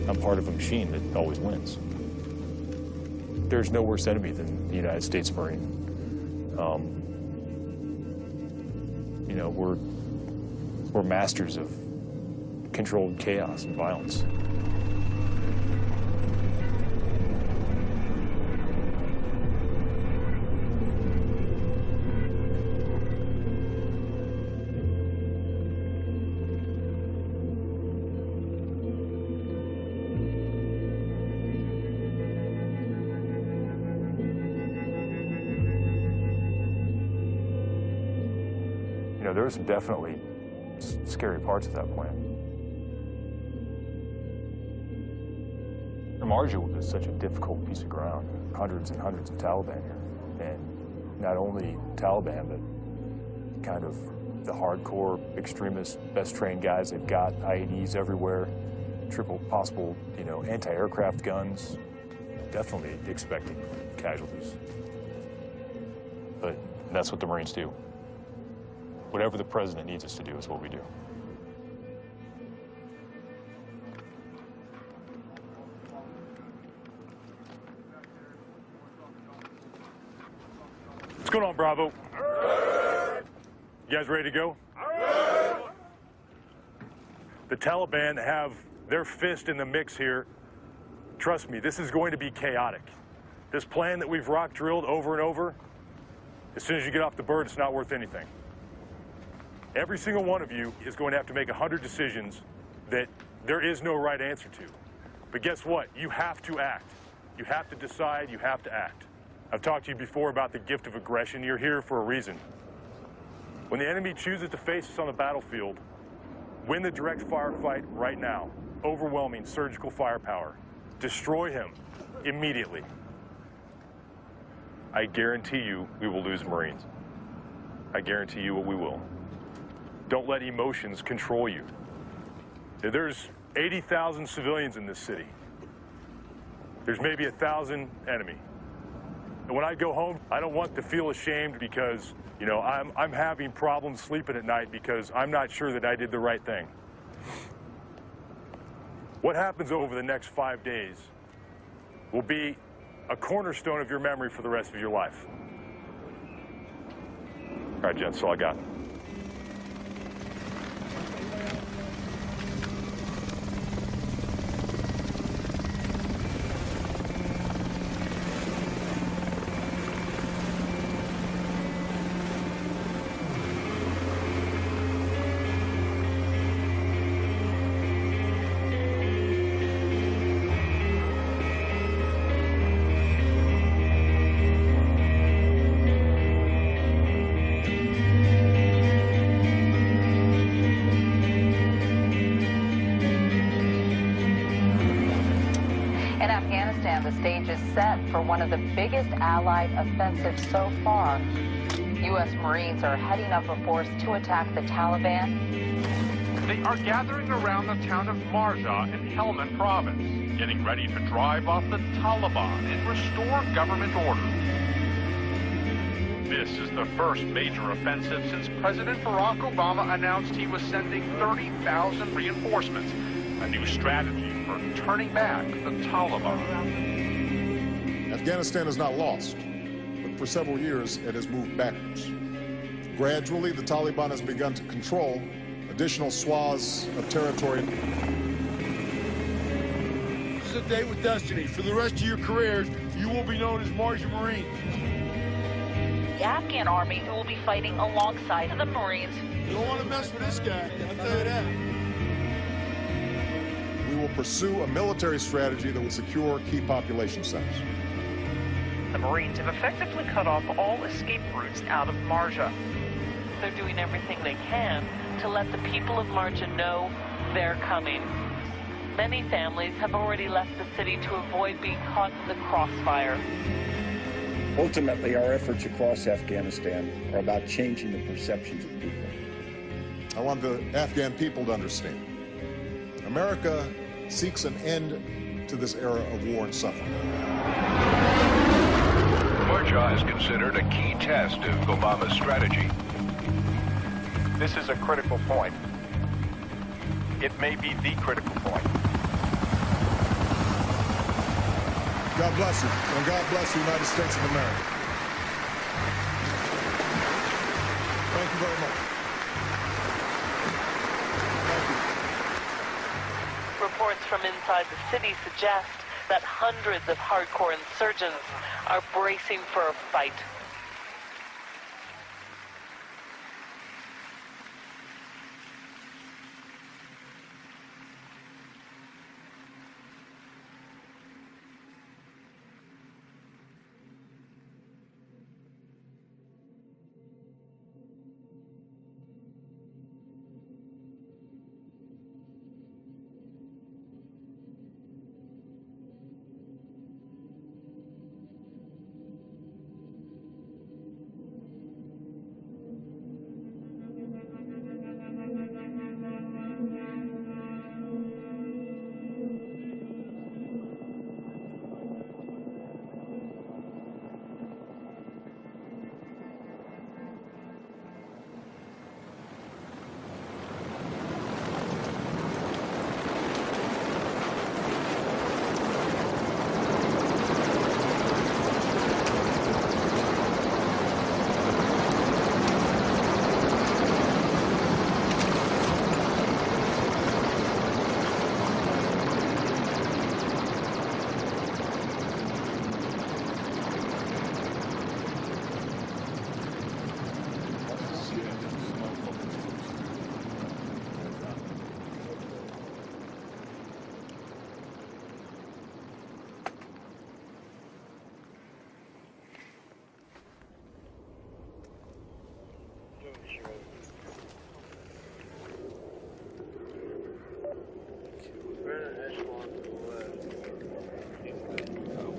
I'm part of a machine that always wins. There's no worse enemy than the United States Marine. You know, we're masters of controlled chaos and violence. You know, there's definitely scary parts of that plan. Marjah was such a difficult piece of ground. Hundreds and hundreds of Taliban here. And not only Taliban, but kind of the hardcore extremist, best trained guys they've got, IEDs everywhere, triple possible, you know, anti-aircraft guns. Definitely expecting casualties. But that's what the Marines do. Whatever the president needs us to do is what we do. What's going on, Bravo? You guys ready to go? The Taliban have their fist in the mix here. Trust me, this is going to be chaotic. This plan that we've rock drilled over and over, as soon as you get off the bird, it's not worth anything. Every single one of you is going to have to make 100 decisions that there is no right answer to. But guess what? You have to act. You have to decide, you have to act. I've talked to you before about the gift of aggression. You're here for a reason. When the enemy chooses to face us on the battlefield, win the direct firefight right now. Overwhelming surgical firepower. Destroy him immediately. I guarantee you we will lose Marines. I guarantee you we will. Don't let emotions control you. There's 80,000 civilians in this city. There's maybe 1,000 enemy. And when I go home, I don't want to feel ashamed because, you know, I'm having problems sleeping at night because I'm not sure that I did the right thing. What happens over the next 5 days will be a cornerstone of your memory for the rest of your life. All right, gents, that's all I got. The stage is set for one of the biggest Allied offensives so far. U.S. Marines are heading up a force to attack the Taliban. They are gathering around the town of Marjah in Helmand province, getting ready to drive off the Taliban and restore government order. This is the first major offensive since President Barack Obama announced he was sending 30,000 reinforcements, a new strategy for turning back the Taliban. Afghanistan is not lost, but for several years it has moved backwards. Gradually, the Taliban has begun to control additional swaths of territory. This is a day with destiny. For the rest of your careers, you will be known as Marjah Marines. The Afghan army will be fighting alongside the Marines. You don't want to mess with this guy, I'll tell you that. We will pursue a military strategy that will secure key population centers. The Marines have effectively cut off all escape routes out of Marjah. They're doing everything they can to let the people of Marjah know they're coming. Many families have already left the city to avoid being caught in the crossfire. Ultimately, our efforts across Afghanistan are about changing the perceptions of people. I want the Afghan people to understand. America seeks an end to this era of war and suffering. Marjah is considered a key test of Obama's strategy. This is a critical point. It may be the critical point. God bless you, and God bless the United States of America. Thank you very much. Reports from inside the city suggest that hundreds of hardcore insurgents are bracing for a fight.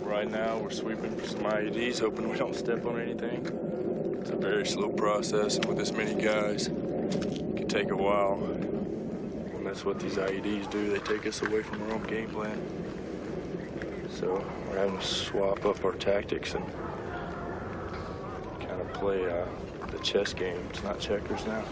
Right now, we're sweeping for some IEDs, hoping we don't step on anything. It's a very slow process, and with this many guys, it can take a while. And that's what these IEDs do. They take us away from our own game plan. So we're having to swap up our tactics and kind of play the chess game. It's not checkers now.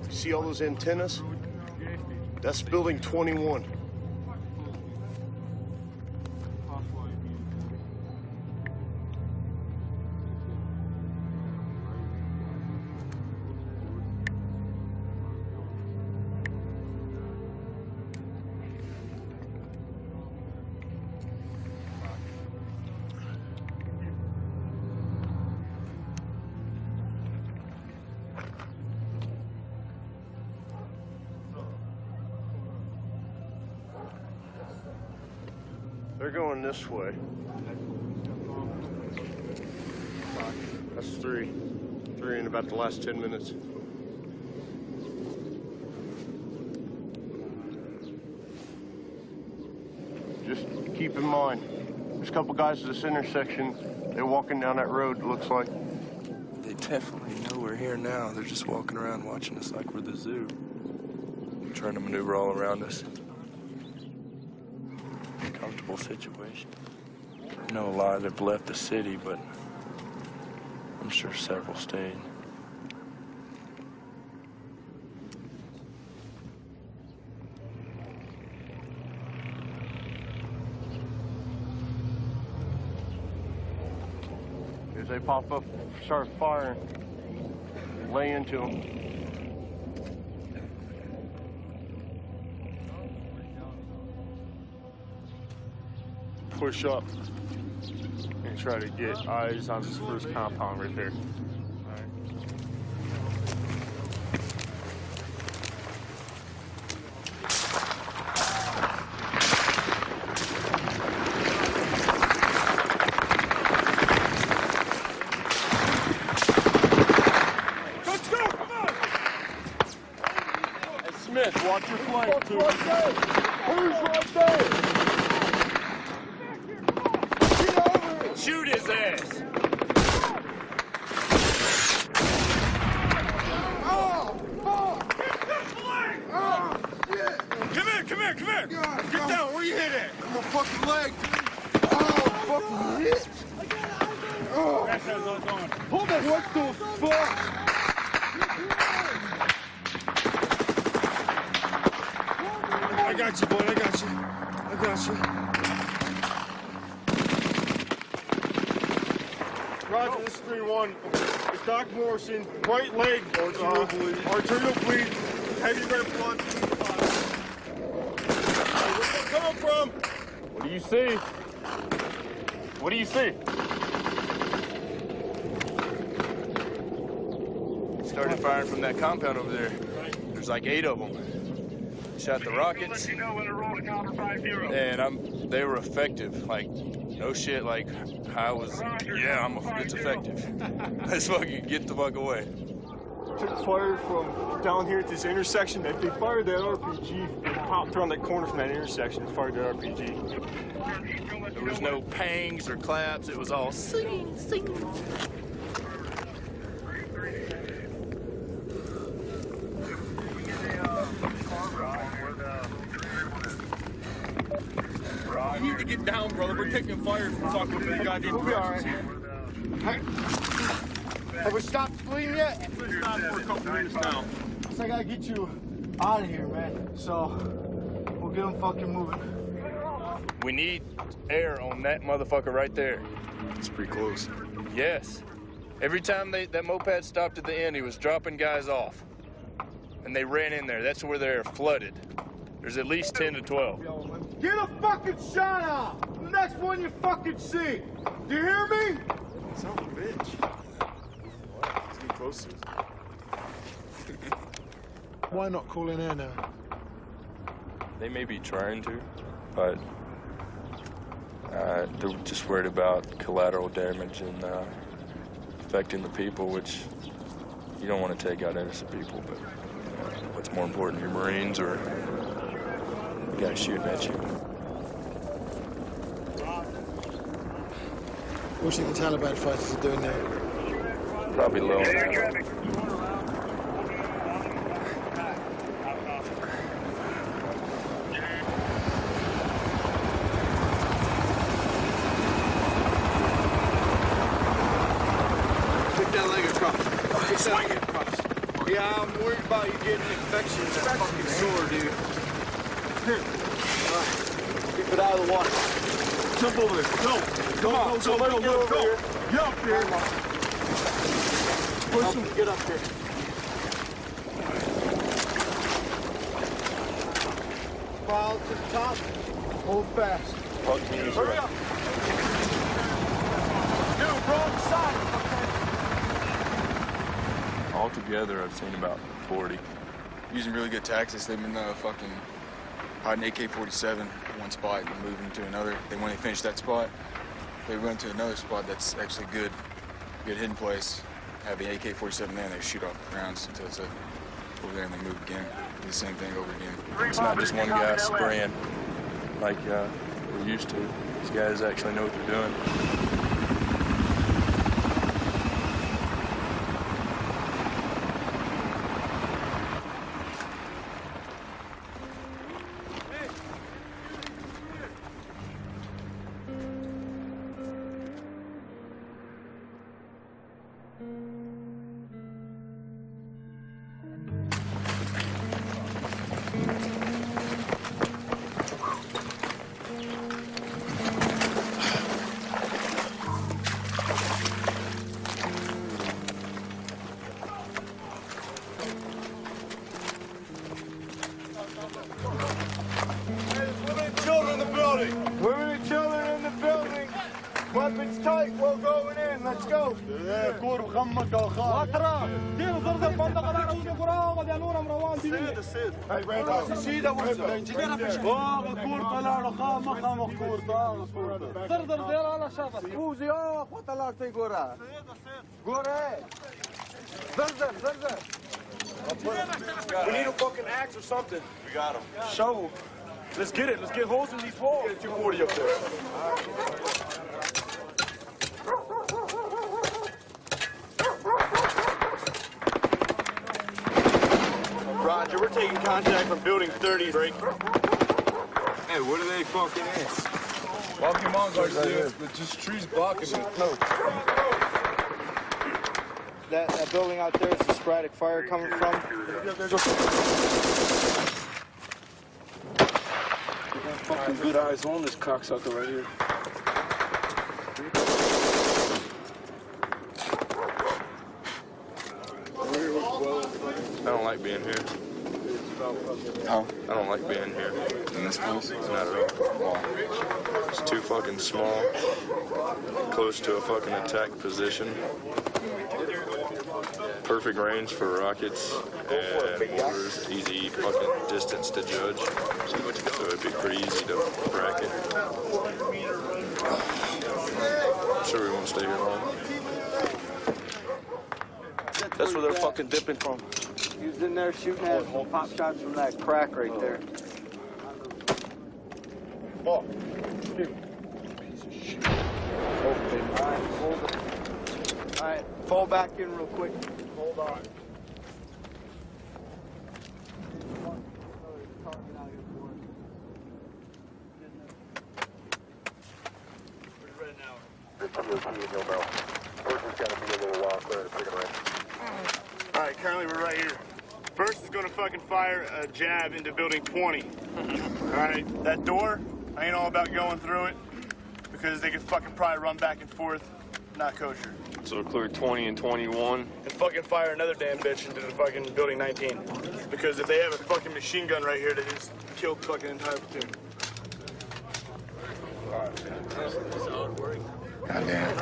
See all those antennas? That's building 21. They're going this way. That's three. Three in about the last 10 minutes. Just keep in mind, there's a couple guys at this intersection. They're walking down that road, it looks like. They definitely know we're here now. They're just walking around watching us like we're the zoo. Trying to maneuver all around us. Comfortable situation. No lie, they've left the city, but I'm sure several stayed. As they pop up, start firing, lay into them. Push up and try to get eyes on this first compound right there. Let's go! Come on! Hey, Smith, watch your flank. Who's right there? Who's right there? his ass. Oh, fuck! Oh, shit! Come here! Get down, where you hit at? My fucking leg. Oh, fucking hit. Oh. Hold it. What the fuck? I got you, boy. I got you. Roger, this is 3-1. It's Doc Morrison. Right leg. Arterial bleed. Heavy red blood. Where's that coming from? What do you see? What do you see? Started firing from that compound over there. There's like 8 of them. Shot the rockets. And they were effective. Like, no shit, like, it's effective. Let's fucking get the fuck away. Took fire from down here at this intersection. They fired that RPG. They popped around that corner from that intersection and fired that RPG. There was no pangs or claps. It was all singing. You need to get down, brother. We're taking fire from fucking goddamn. We'll be all right. Have we stopped bleeding yet? It's been stopped for a couple minutes now. So I gotta get you out of here, man. So we'll get them fucking moving. We need air on that motherfucker right there. It's pretty close. Yes. Every time that moped stopped at the end, he was dropping guys off. And they ran in there. That's where they're flooded. There's at least 10 to 12. Get a fucking shot out! The next one you fucking see. Do you hear me? Son of a bitch. Let's get closer. Why not call in air now? They may be trying to, but they're just worried about collateral damage and affecting the people, which you don't want to take out innocent people, but what's more important, your Marines or the guy shooting at you? What do you think the Taliban fighters are doing now? Probably low on that. Swing it! Yeah, I'm worried about you getting an infection in that fucking sore, dude. Here. All right. Keep it out of the water. Jump over there. Go. Get up there. Push him. Get up there. Fall to the top. Hold fast. Hurry up. Dude, wrong side. Altogether, I've seen about 40. Using really good tactics. They've been fucking hiding AK-47 in one spot and moving to another. Then when they finish that spot, they run to another spot that's actually good hidden place. Have the AK-47 there, and they shoot off rounds until it's over there, and they move again. Do the same thing over again. It's not just one guy spraying like we're used to. These guys actually know what they're doing. Weapons tight, we're going in, let's go. Hey, Randolph, you see that one? We need a fucking axe or something. We got him. Shovel. Let's get it. Let's get holes in these walls. Get a 240 up there. taking contact from building 30, break. Hey, what are they fucking in? Walk him on, Garcia, but just trees blocking it. No. That building out there is the sporadic fire coming from. Fucking good eyes on this cocksucker right here. I don't like being here. How? I don't like being here. In this place? Not at all. Wow. It's too fucking small. Close to a fucking attack position. Perfect range for rockets and mortars. Easy fucking distance to judge. So it'd be pretty easy to bracket. I'm sure we won't stay here long. That's where they're fucking dipping from. He was in there shooting at pop shots from that crack right there. Oh. Piece of shit. All right, hold it. All right, fall back in real quick. Hold on. All right, currently we're right here. First is gonna fucking fire a jab into building 20. All right, that door, I ain't all about going through it because they could fucking probably run back and forth. Not kosher. So clear 20 and 21. And fucking fire another damn bitch into the fucking building 19. Because if they have a fucking machine gun right here, they just killed the fucking entire platoon. Goddamn.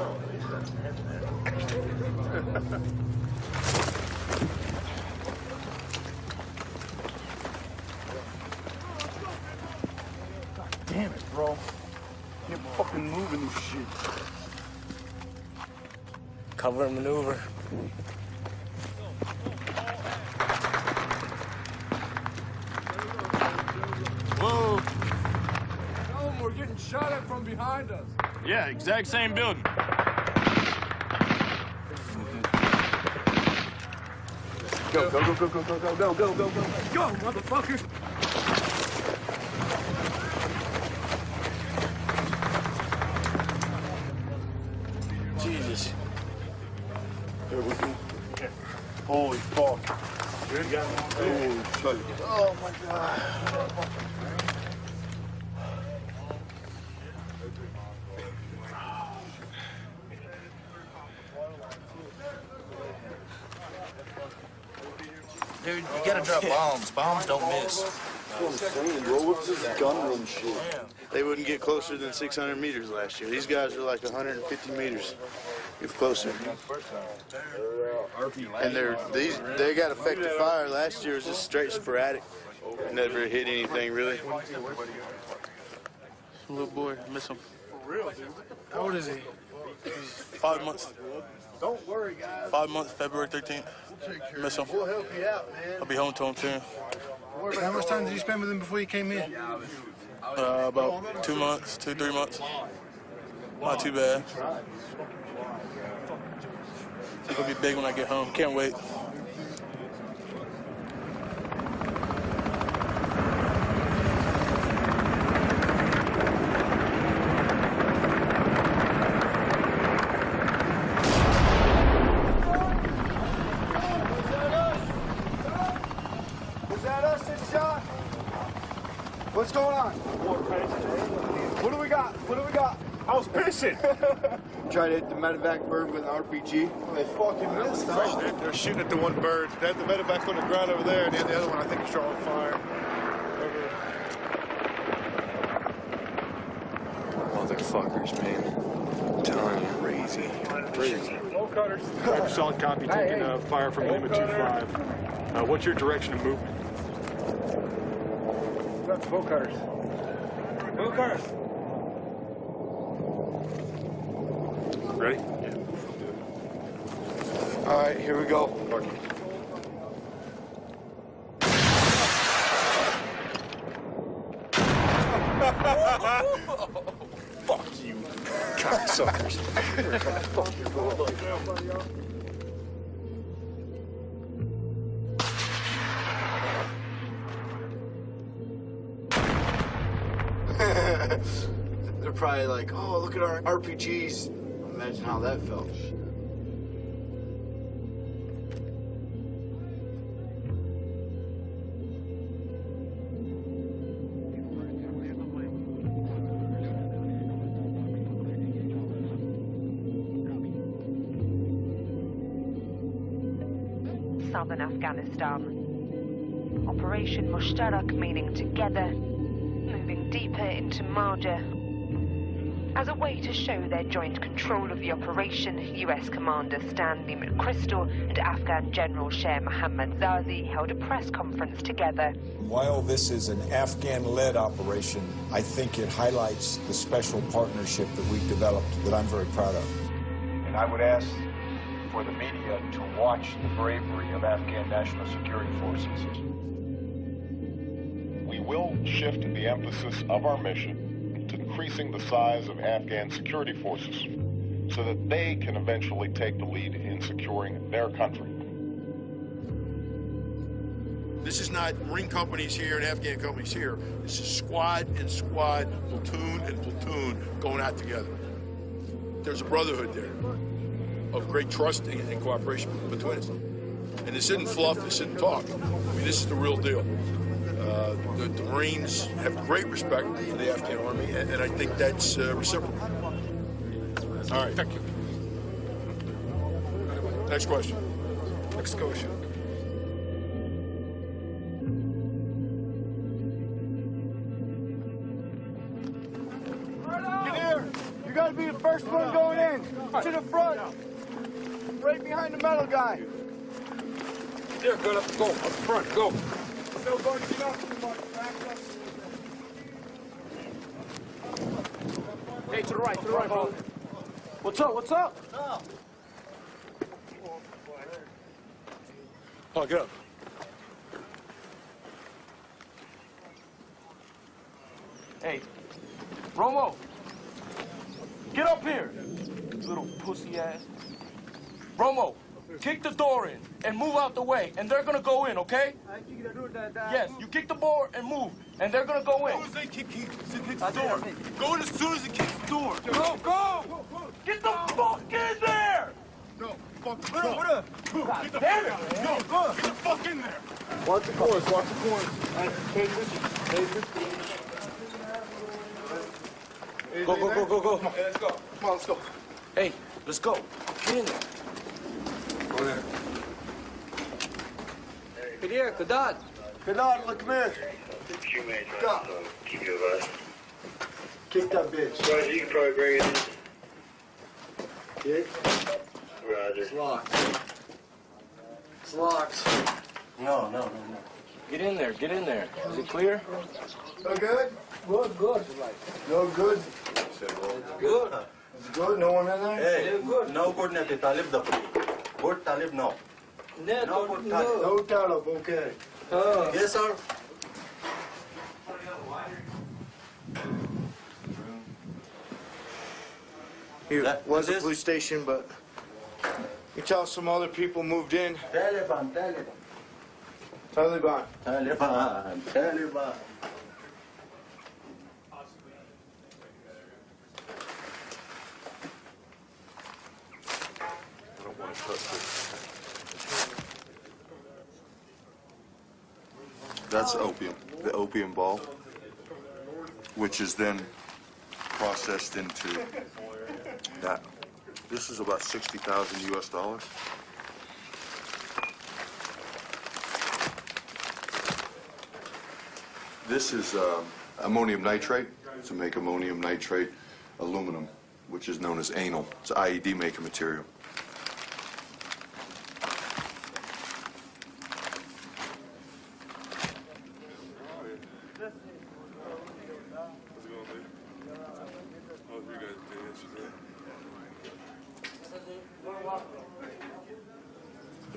Damn it, bro. You're fucking moving this shit. Cover and maneuver. Whoa. No, we're getting shot at from behind us. Yeah, exact same building. Go, go, go, go, go, go, go, go, go, go, go. Go, motherfuckers. Jesus. Here we go. Holy fuck. Holy shit. Oh my god. Dude, you gotta drop bombs. Bombs don't miss. That's what I'm saying, bro. What's this gun run shit? They wouldn't get closer than 600 meters last year. These guys are like 150 meters. Get closer. And they got effective fire. Last year was just straight sporadic. Never hit anything really. Little boy, I miss him. For real, dude. How old is he? 5 months. Don't worry, guys. 5 months, February 13th. Miss him. We'll help you out, man. I'll be home to him soon. How much time did you spend with him before you came in? About 2 months, 2-3 months. Not too bad. It'll be big when I get home. Can't wait. What's going on? What do we got? What do we got? I was pissing. Tried to hit the medevac bird with an RPG. They fucking missed, huh? They're shooting at the one bird. They have the medevac on the ground over there, and then the other one I think is drawing fire. Motherfuckers, man. I'm telling you, crazy. Crazy. Roll cutters. Solid copy, taking fire from Lima 2-5. What's your direction of movement? That's bow cutters. Bow cutters. Ready? Yeah. All right, here we go. Fuck you, cocksuckers. probably like, oh, look at our RPGs. Imagine how that felt. Southern Afghanistan. OperationMoshtarak, meaning together, moving deeper into Marjah. As a way to show their joint control of the operation, US Commander Stanley McChrystal and Afghan General Sher Mohammad Zazi held a press conference together. While this is an Afghan-led operation, I think it highlights the special partnership that we've developed that I'm very proud of. And I would ask for the media to watch the bravery of Afghan National Security Forces. We will shift the emphasis of our mission to increasing the size of Afghan security forces so that they can eventually take the lead in securing their country. This is not Marine companies here and Afghan companies here. This is squad and squad, platoon and platoon going out together. There's a brotherhood there of great trust and cooperation between us. And this isn't fluff, this isn't talk. I mean, this is the real deal. The Marines have great respect for the Afghan army, and I think that's reciprocal. All right. Thank you. Next question. Next question. Get here. You got to be the first one going in. To the front. Right behind the metal guy. There, go up, go. Up front, go. Hey, to the right, bro. What's up, what's up? Oh, get up. Hey, Romo, get up here, little pussy ass. Romo, kick the door in and move out the way, and they're gonna go in, okay? Yes, you kick the door and move, and they're gonna go in. As soon as they kick the door. Go in as soon as they kick the door. Go, go! Get the fuck in there! No, fuck. God damn it! No, get the fuck in there. Watch the corners, watch the corners. Go, go, go, go, go. Hey, let's go. Come on, let's go. Hey, let's go. Get in there. Go in there. Get here, Kadad. Kadad, look, come here. Stop. Keep you advised. Kick that bitch. Roger, you can probably bring it in. Kick. Roger. It's locked. It's locked. No. Get in there, get in there. Is it clear? No good? Good. No good? Good. It's good? No one in there? Hey, good. No good, Nati. Talib the good Talib, no. No good Talib. No Talib, okay. Yes, sir. Here was a police station, but you tell some other people moved in. Taliban. That's opium, the opium ball, which is then processed into that. This is about 60,000 US dollars. This is ammonium nitrate to make ammonium nitrate aluminum, which is known as anal. It's IED making material.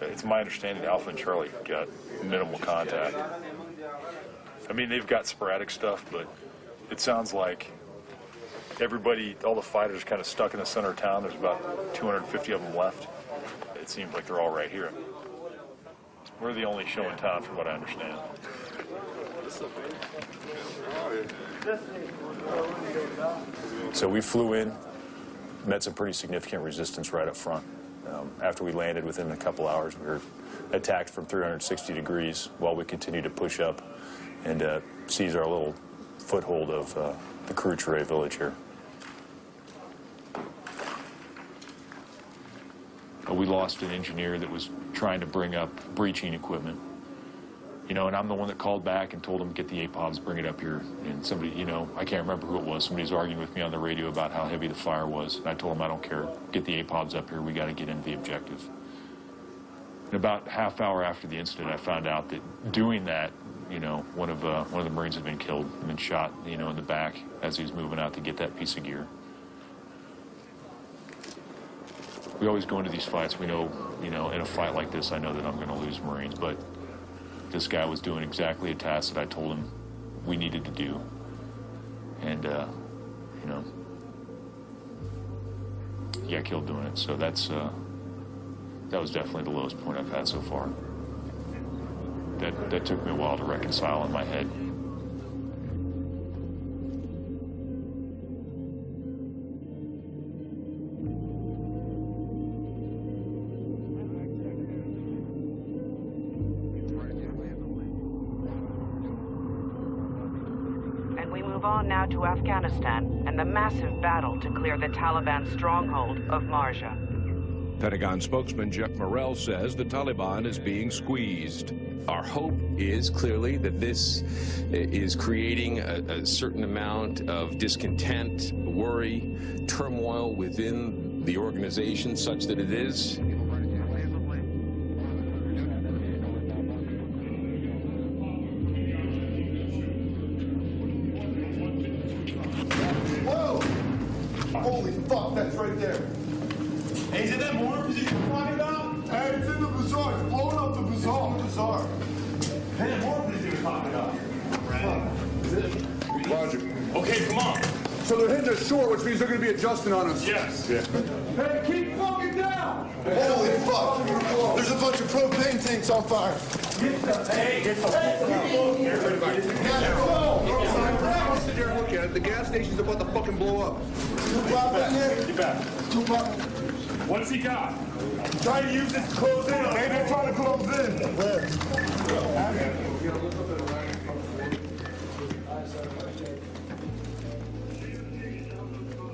It's my understanding Alpha and Charlie got minimal contact. I mean, they've got sporadic stuff, but it sounds like everybody, all the fighters kind of stuck in the center of town. There's about 250 of them left. It seems like they're all right here. We're the only show in town from what I understand. So we flew in, met some pretty significant resistance right up front. After we landed, within a couple hours, we were attacked from 360 degrees while we continued to push up and seize our little foothold of the Crew village here. We lost an engineer that was trying to bring up breaching equipment. You know, and I'm the one that called back and told him, get the APOBs, bring it up here. And somebody, you know, I can't remember who it was. Somebody was arguing with me on the radio about how heavy the fire was. And I told him, I don't care. Get the APOBs up here. We got to get into the objective. And about a half hour after the incident, I found out that doing that, you know, one of the Marines had been killed and been shot, you know, in the back as he was moving out to get that piece of gear. We always go into these fights. We know, you know, in a fight like this, I know that I'm going to lose Marines, but this guy was doing exactly a task that I told him we needed to do. And, you know, he got killed doing it. So that's, that was definitely the lowest point I've had so far. That took me a while to reconcile in my head. Now to Afghanistan and the massive battle to clear the Taliban stronghold of Marjah. Pentagon spokesman Jeff Morrell says the Taliban is being squeezed. Our hope is clearly that this is creating a certain amount of discontent, worry, turmoil within the organization such that it is. Holy fuck, that's right there. Hey, is it that mortar position you're talking about? Hey, it's in the bazaar. It's blowing up the bazaar. Bazaar. Hey, that mortar position you're talking about. Roger. Okay, come on. So they're hitting us short, which means they're going to be adjusting on us. Yes. Yeah. Hey, keep fucking down. Holy fuck. There's a bunch of propane tanks on fire. Hey, get the everybody. Sit there and look at it. The gas station's about to fucking blow up. Get back. What's he got? Trying to use this to close in. Maybe they're trying to close in.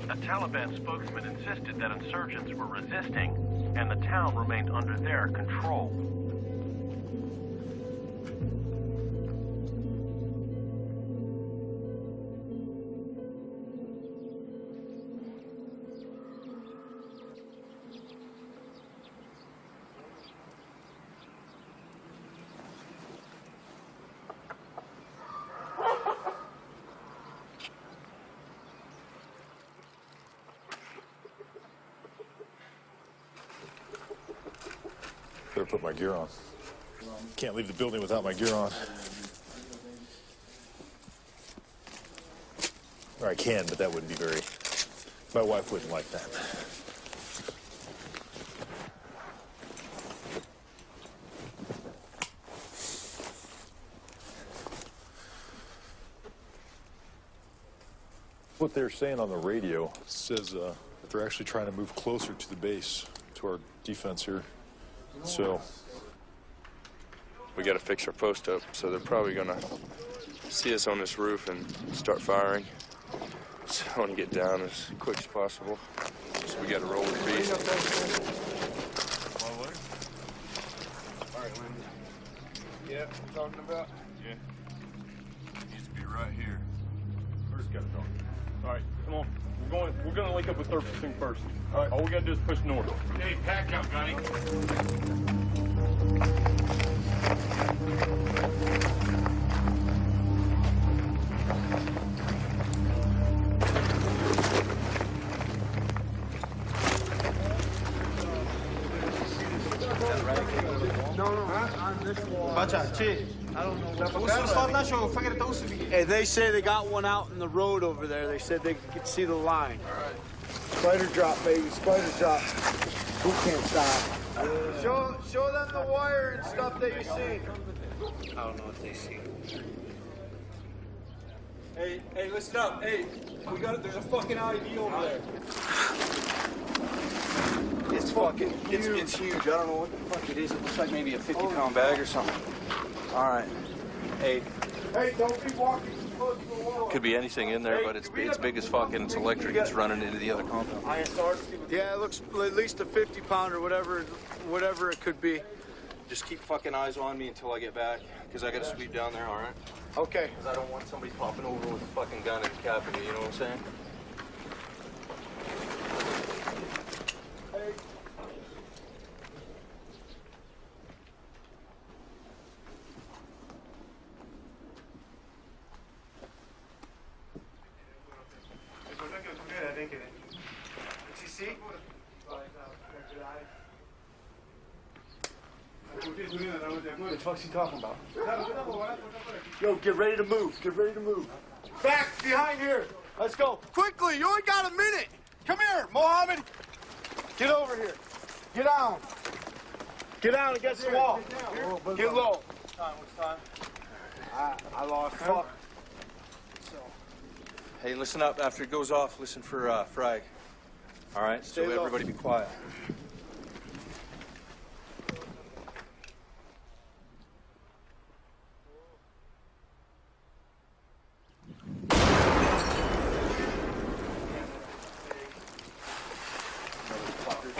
A Taliban spokesman insisted that insurgents were resisting and the town remained under their control. Better put my gear on. Can't leave the building without my gear on. Or I can, but that wouldn't be very... My wife wouldn't like that. What they're saying on the radio says that they're actually trying to move closer to the base, to our defense here. So we got to fix our post up, so they're probably gonna see us on this roof and start firing. So I want to get down as quick as possible. So we got to roll with the beast. All right, Lindy. Yeah, talking about? Yeah. Needs to be right here. First got to talk. All right, come on. We're going to link up with 3rd Platoon first. All right, all we got to do is push north. Hey, pack up, Gunny. Hey, they say they got one out in the road over there. They said they could see the line. All right. Spider drop, baby. Spider drop. Who can't stop? Show them the wire and stuff that you see. I don't know what they see. Hey, listen up. Hey, there's a fucking ID over there. It's fucking huge. It's huge. I don't know what the fuck it is. It looks like maybe a 50-pound bag or something. All right. Hey, don't be walking too close to the wall. could be anything in there, but it's big as fuck and it's electric. It's running into the other compound. Yeah, it looks at least a 50-pounder, whatever it could be. Just keep fucking eyes on me until I get back, because I got to sweep down there, all right? Okay. Because I don't want somebody popping over with a fucking gun and capping me, you know what I'm saying? What the fuck's he talking about? Yo, get ready to move. Get ready to move. Back behind here. Let's go. Quickly, you only got a minute. Come here, Mohammed. Get over here. Get down. Get down against the wall. Get low. What's time? I lost. Fuck. Hey, listen up. After it goes off, listen for frag. All right? So everybody be quiet.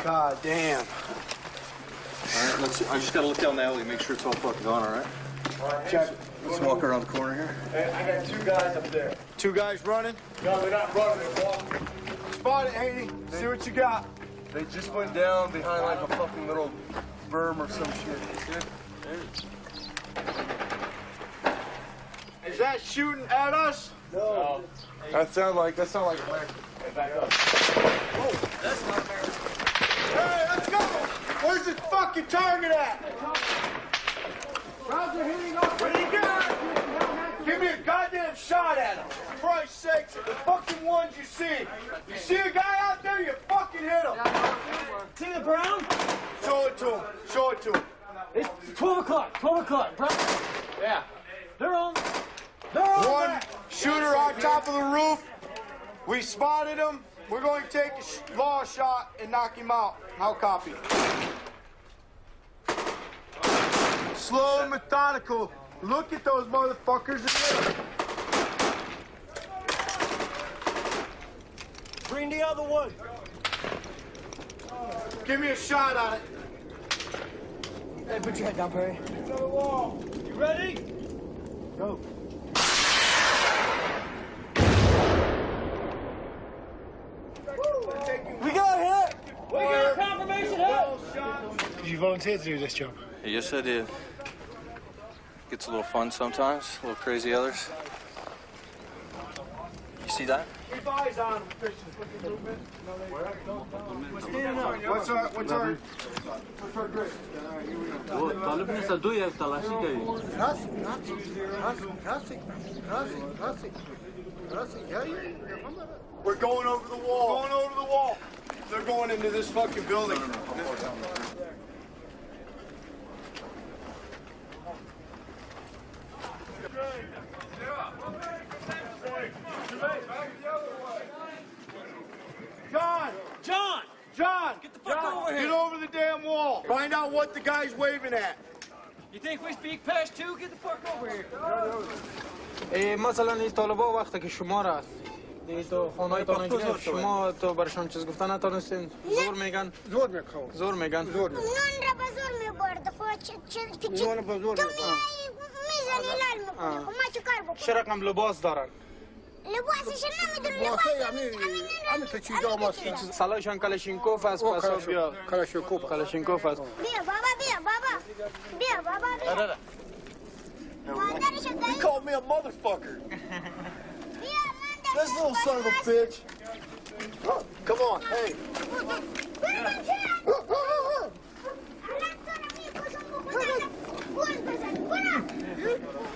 God damn. All right, I just gotta look down the alley, make sure it's all fucking on, all right? Check. Let's walk around the corner here. Hey, I got 2 guys up there. 2 guys running? No, they're not running, they're walking. Spot it, Haney. See what you got. They just went down behind like a fucking little berm or some shit. Is that shooting at us? No. That sound like American. Hey, back up. Oh, that's not American. Hey, let's go! Where's the fucking target at? Roger, hitting up. What do you got? Give me a goddamn shot at him. For Christ's sakes, the fucking ones you see. You see a guy out there, you fucking hit him. See the brown? Show it to him. Show it to him. It's 12 o'clock. 12 o'clock. Brown. Yeah. They're on. They're on. One shooter on top of the roof. We spotted him. We're going to take a law shot and knock him out. How copy? Slow and methodical. Look at those motherfuckers in there. Bring the other one. Give me a shot on it. Hey, put your head down, Perry. To the wall. You ready? Go. We got hit. We got a confirmation hit. Did you volunteer to do this job? Yes, I did. Gets a little fun sometimes, a little crazy others. You see that? Keep eyes on him, Christian. What's our grade? We're going over the wall. Going over the wall. They're going into this fucking building. John! Get the fuck over here! Get over the damn wall! Find out what the guy's waving at. You think we speak past 2? Get the fuck over here! مثلا این طالبا وقتی که شما را تو خانه‌تون اینجا شما تو برشان چیز گفتن نتونستین زور میگن زور میکنن زور میگن زور نون را به زور میبرد نون به زور تو میزنی لال میکنی ما چه کار بکنم چه رقم لباس دارن لباسش نمیدونم لباس همین تو چیزا ما سلایشان کلاشینکوف است پس بیا کلاشینکوف است بیا بابا بیا بابا He called me a motherfucker. This little son of a bitch. Come on, hey.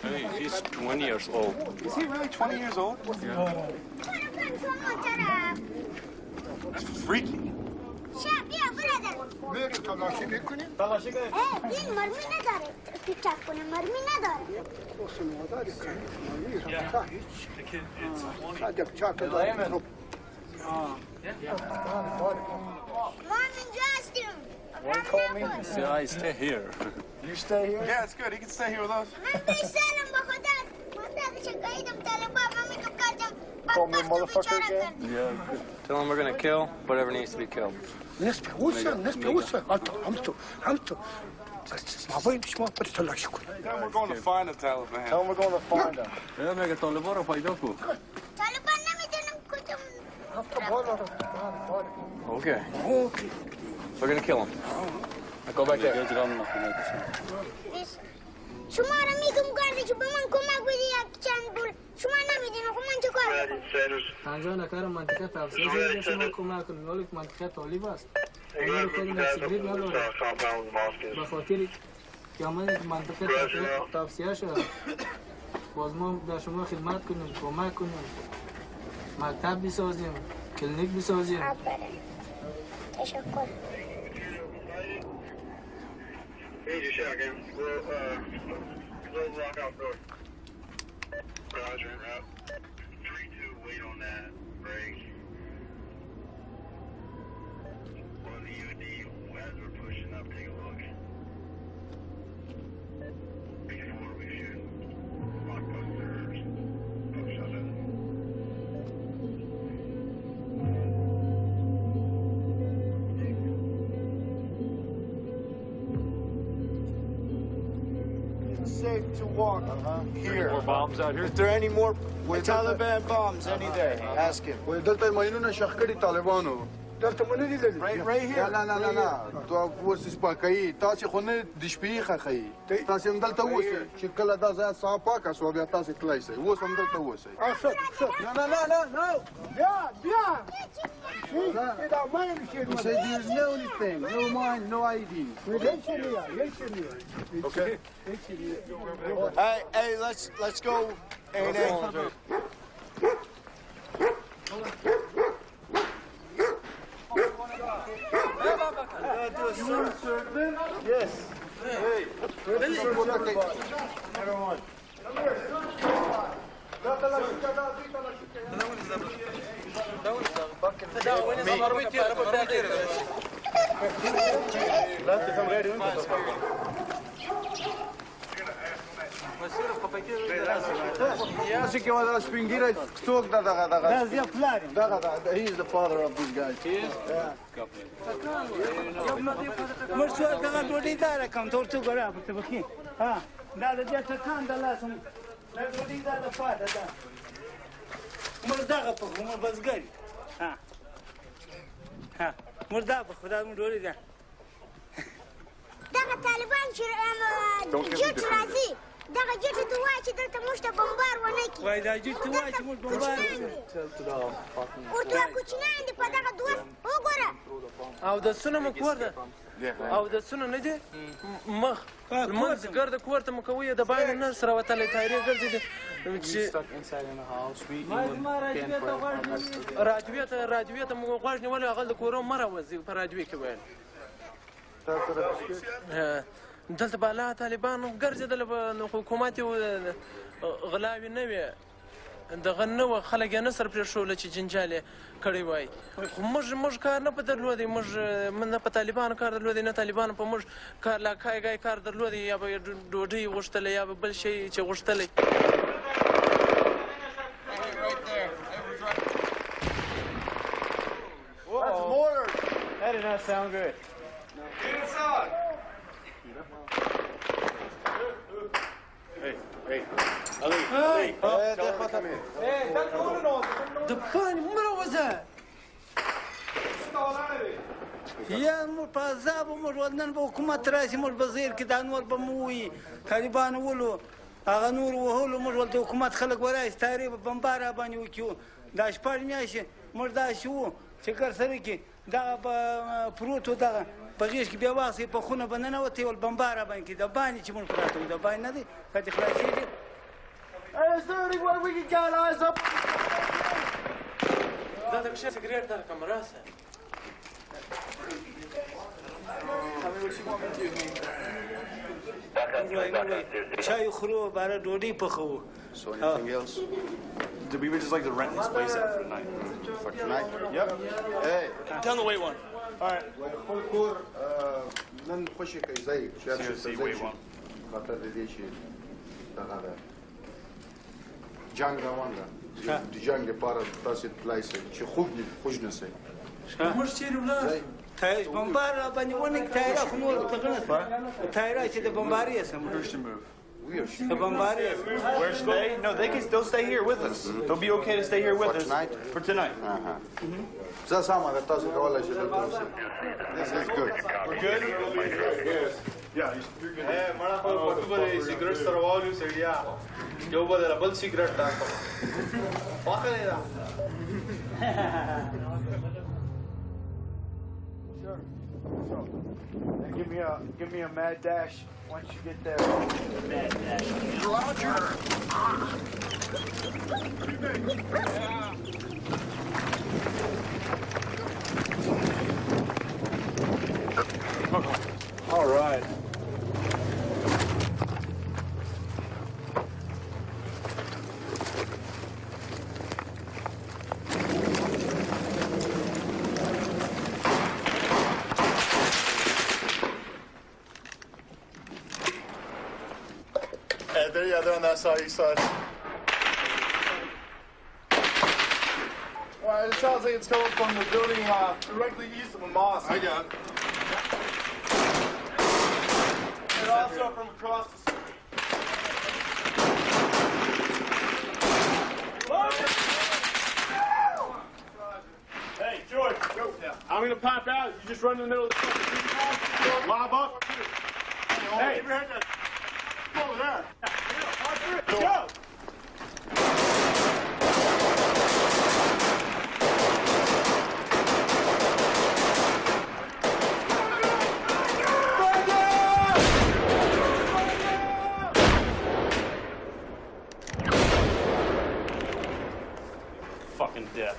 Hey, he's 20 years old. Is he really 20 years old? Yeah. That's freaky. بیا برادر میری تلاشی میکنیم؟ تلاشی کنیم؟ این مرمی نداره پیچک کنه مرمی نداره اصلا مادری کنیم مرمی تا هیچ صدق چاک داریم ما اینجا هستیم Won't call me? See, I stay here. You stay here? Yeah, it's good. He can stay here with us. من بیسرم با خدا من داده شکایدم طالبان من میتو کردم Call me a motherfucker again? Yeah. Tell him we're gonna kill whatever needs to be killed. نسبة وسع همتو ما باید شما بری تلاشی کنیم Tell him we're going to find the Taliban. Tell him we're going to find them. Yeah, mega Taliban رو پیدا کن. طالبان نمیدونم کدوم Okay. We're gonna kill him. Go back there. شما را میگم گردش به من کمک بدی یک چند بول شما نمیدونم خب من چه کار کنم آنجا نکار منطقه تفسیر زیر شما کمک کنیم ولی منطقه طالب است اگر خود نسبت نداره به خاطر که من منطقه تفسیر شد باز ما در شما خدمت کنیم کمک کنیم مکتب بسازیم کلینیک بسازیم تشکر Need your shotgun. We'll close lock out door. Roger. Route 3-2, wait on that. Break. On the UD, as we're pushing up, take a look. Before we shoot. Lock busters. Oh, shut up. Safe to walk here. More bombs out here? Is there any more Taliban bombs any day? Ask him. دلته ماینونه شخ کړي طالبانو دلته مونږ نه لیدل Right here. نه تو اوس سپاکای تاسو خو نه د شپې خخی تاسو هم دلته اوسئ چې کله دا ځای صاحب پاک شو بیا تاسو تلای شئ اوس هم دلته اوسئ نه بیا دا ما You say there's no anything, no mine, no ID. Okay. Hey, let's go. Yes. Hey. Everyone. As که واسه سپینگیره څوک دغه زه پلار یم دغه he is the father of these guys. مر څو دغه ډوډۍ دار کوم ټول څو غره په بکی ها دا د دې ټکان د لاسم دا ډوډۍ دار د فاده دا مر دغه په مر بزګری ها مر دا په خدای مر ډوډۍ ده دغه طالبان چې جټ راځي دغه جټ ته وایي چې دلته موږ ته بمبار ونه کړي وای دا جټ ته وایي چې موږ بمبار ورته کوچنیان دي په دغه دوست وګوره او د سونه مو کور ده او د سونه نه دي مخ المنځ ګرد کور ته مو کوي د باندې نه سره وتلی تایرې ګرځي دي چې راډیوې ته مو غوږ نیولی هغه د کورو مه راوځي په راډیوې کې ویل دلته بالا طالبانو ګرځېدل نو حکومت یې غلاوې نه وې دغه نه وه خلک یې نه سر پرېښوله چې جنجال یې کړی وای خو موږ کار نه په درلودی موږ نه په طالبانو کار درلودی نه طالبانو په موږ کار لاکای کار درلودی یا به ډوډۍ غوښتلی یا به بل شی چې غوښتلی That's mortar. That did not sound good. Get inside. Hey, Ali. د پانی مړه وځه یا موږ په عذابو موږ نن به حکومت راشي موږ به زیر کې دا نور به مو ووایي طالبان ولو هغه نور وهلو موږ ولته حکومت خلک ورایي تارې به بمبار راباندې وکړو دا شپږ میاشتې موږ داسې وو چې کار سره کې دغه به پروت و دغه په غېږ کې بیا واخیستې په خونه به ننوتې ول بمبار راباندې کړي د باندې چې موږ پراته وو د باندې نه دی که دې خلاصېږي Hey, is there any way we can get eyes up? دا د کښې سګرېټ درکړم راسه چای خورو برای ډوډۍ پخوو. So anything else? We would just like to rent this place out for tonight. For tonight? Yep. Hey. Down the white one. All right. خپل کور نن خوشی کوي ځای Seriously, wait one. خاطر دې چې دغه ده جنگ روان ده د جنگ لپاره تاسو تلای شئ چې خوب دې خوش نه شئ موږ چیرې ولاړ تایر بمبار را باندې ونه تایر خو نور دغه نه تایر چې د بمباري سم Christian move. The bombardie. Where should they? No, they'll stay here with us. They'll be okay to stay here with us tonight. For tonight. زه سم ده تاسو کولای شئ دلته اوسئ. This is good. We're good. Yes. Yeah, you're good. Hey, مړه په پټو باندې سیګریټ سره والو سړیا. یو بدل بل سیګریټ تاکو. واخلې دا. Sure. And give me a mad dash once you get there. Mad dash. Roger. All right. They're on that side, east side. All right, it sounds like it's coming from the building directly east of the mosque. I got it. And also from across the street. Hey, George, go. Yeah. I'm going to pop out. You just run in the middle of the fucking lob up. Hey, keep your head down. Over there. Go! Fucking death.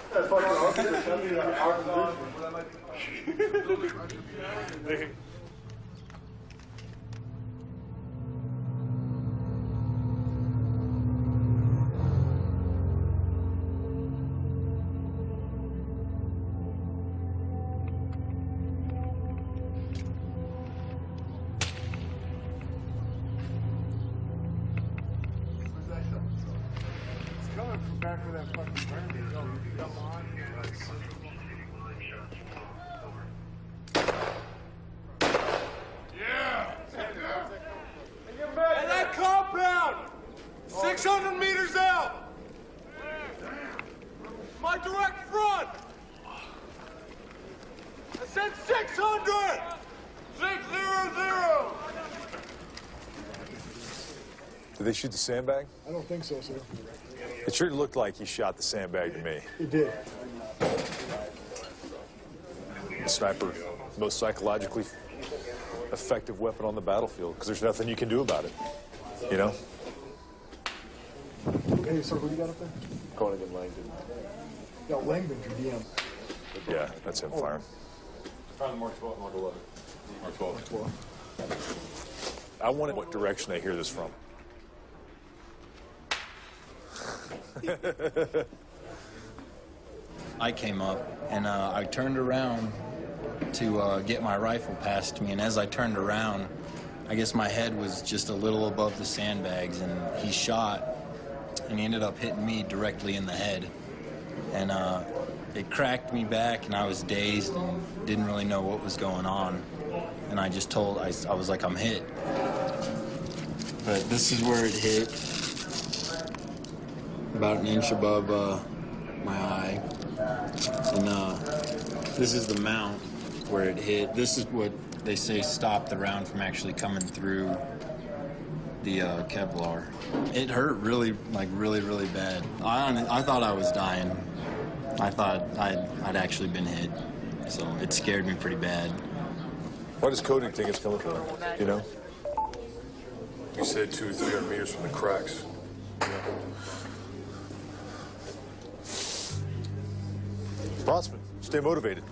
Back where that fucking burn is. Come on. Yeah. And that compound, 600 meters out. My direct front. I said 600. 600. Did they shoot the sandbag? I don't think so, sir. It sure looked like he shot the sandbag to me. It did. The sniper, most psychologically effective weapon on the battlefield, because there's nothing you can do about it. You know? Hey, sir, who do you got up there? Koenig and Langdon. No, Langdon's your DM. Yeah, that's him firing. Found Mark 12, Mark 11. Mark 12. Mark 12. I wonder what direction they hear this from. I came up and I turned around to get my rifle past me, and as I turned around, I guess my head was just a little above the sandbags, and he shot, and he ended up hitting me directly in the head, and it cracked me back, and I was dazed and didn't really know what was going on, and I just told, I was like, I'm hit. But this is where it hit, about an inch above my eye, and this is the mount where it hit. This is what they say stopped the round from actually coming through the Kevlar. It hurt really, like really bad. I thought I was dying. I thought I'd actually been hit, so it scared me pretty bad. Why does Koenig think it's coming from? You know? You said 200 or 300 meters from the cracks. Bossman, stay motivated.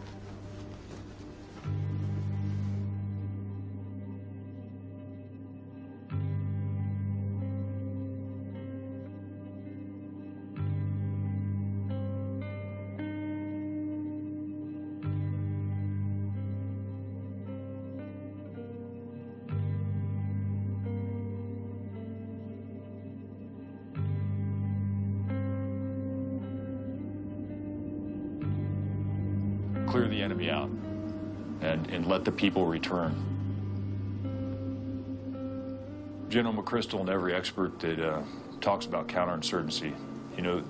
clear the enemy out and let the people return. General McChrystal and every expert that talks about counterinsurgency, you know,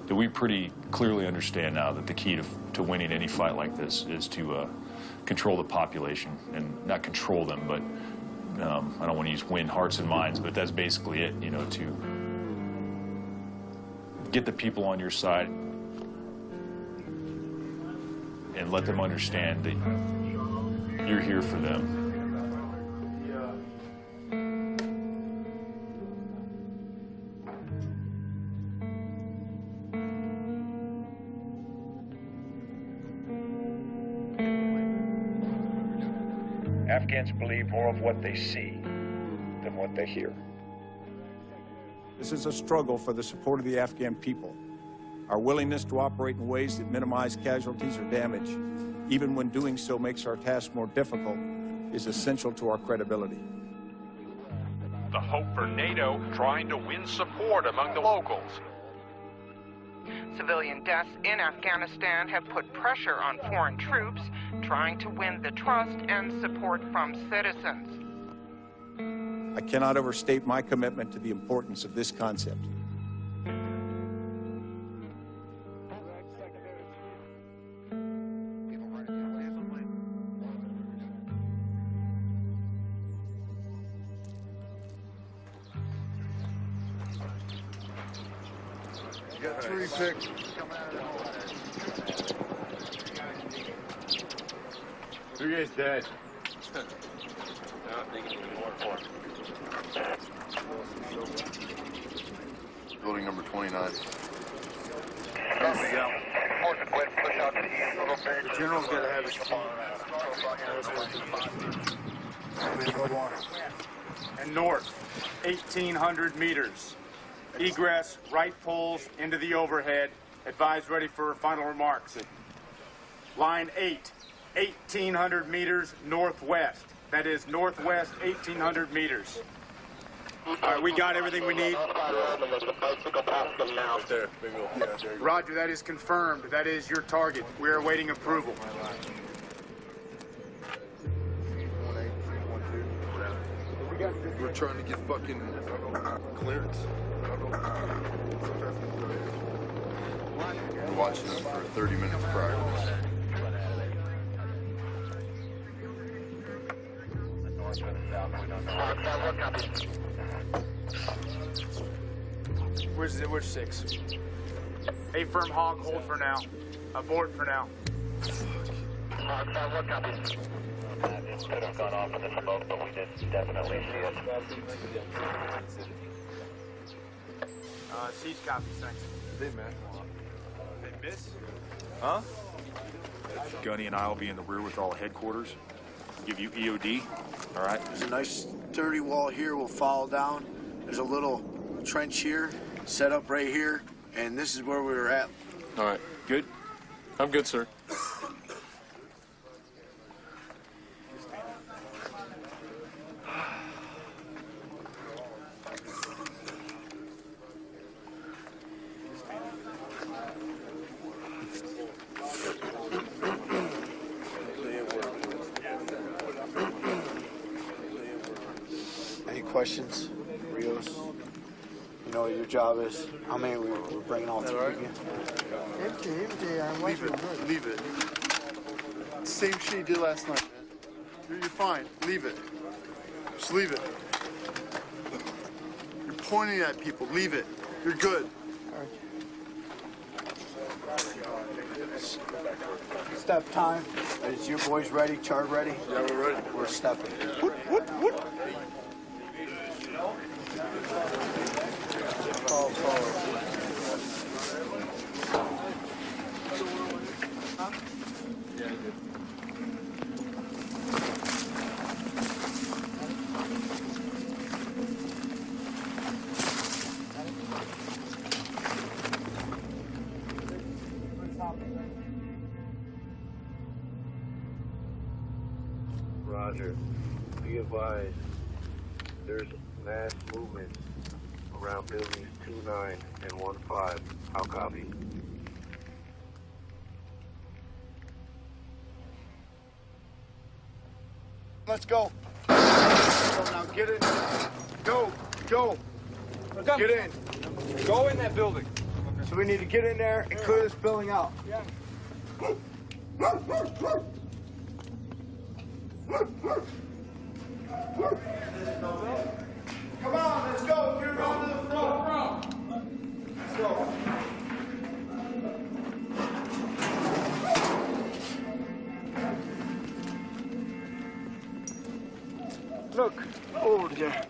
that we pretty clearly understand now that the key to winning any fight like this is to control the population, and not control them, but I don't want to use win hearts and minds, but that's basically it, you know, to get the people on your side and let them understand that you're here for them. Afghans believe more of what they see than what they hear. This is a struggle for the support of the Afghan people. Our willingness to operate in ways that minimize casualties or damage, even when doing so makes our task more difficult, is essential to our credibility. The hope for NATO trying to win support among the locals. Civilian deaths in Afghanistan have put pressure on foreign troops trying to win the trust and support from citizens. I cannot overstate my commitment to the importance of this concept. You got 3 picks. Who is dead? Building number 29. The general's got to have his team. And north, 1,800 meters. Egress, right poles into the overhead. Advise ready for final remarks. Line 8, 1,800 meters northwest. That is northwest 1,800 meters. All right, we got everything we need. Roger, that is confirmed. That is your target. We are awaiting approval. We're trying to get fucking clearance. We're watching them for 30 minutes prior. Where's 6? A firm hog, hold for now. Abort for now. This could have gone off in the smoke, but we did definitely see it. Siege copy, thanks. Hey, man. Hey, miss? Huh? Gunny and I will be in the rear with all headquarters. Give you EOD, all right? There's a nice sturdy wall here. We'll follow down. There's a little trench here, set up right here, and this is where we were at. All right. Good? I'm good, sir. Any questions? Rios? You know what your job is? How many we're bringing all three of you? Leave it. Same shit you did last night, man. You're fine. Leave it. Just leave it. You're pointing at people. Leave it. You're good. Step time. Is your boys ready? Chart ready? Yeah, we're ready. We're stepping. Fall forward. Roger. Be advised, there's mass movement around buildings 29 and 15. I'll copy. Let's go. Now get in. Go. Get in. Go in that building. So we need to get in there and clear this building out. Yeah. Come on, let's go. Get around to the front. Let's go. Look, over there.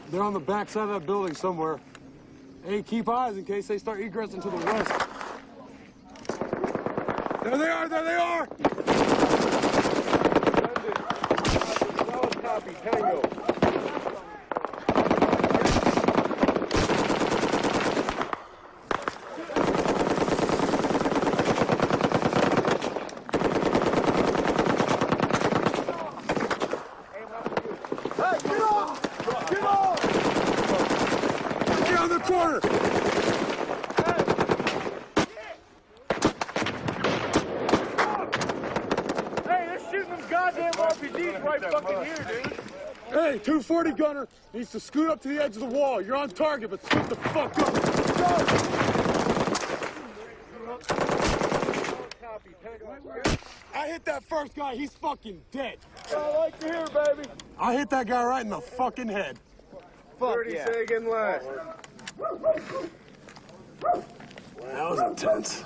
They're on the back side of that building somewhere. Hey, keep eyes in case they start egressing to the west. There they are! There they are! Solid copy, Tango. Corner! Hey, they're shooting them goddamn RPGs right fucking here, dude. Hey, 240 gunner needs to scoot up to the edge of the wall. You're on target, but scoot the fuck up. I hit that first guy. He's fucking dead. I like to hear, baby. I hit that guy right in the fucking head. 30 second left. That was intense.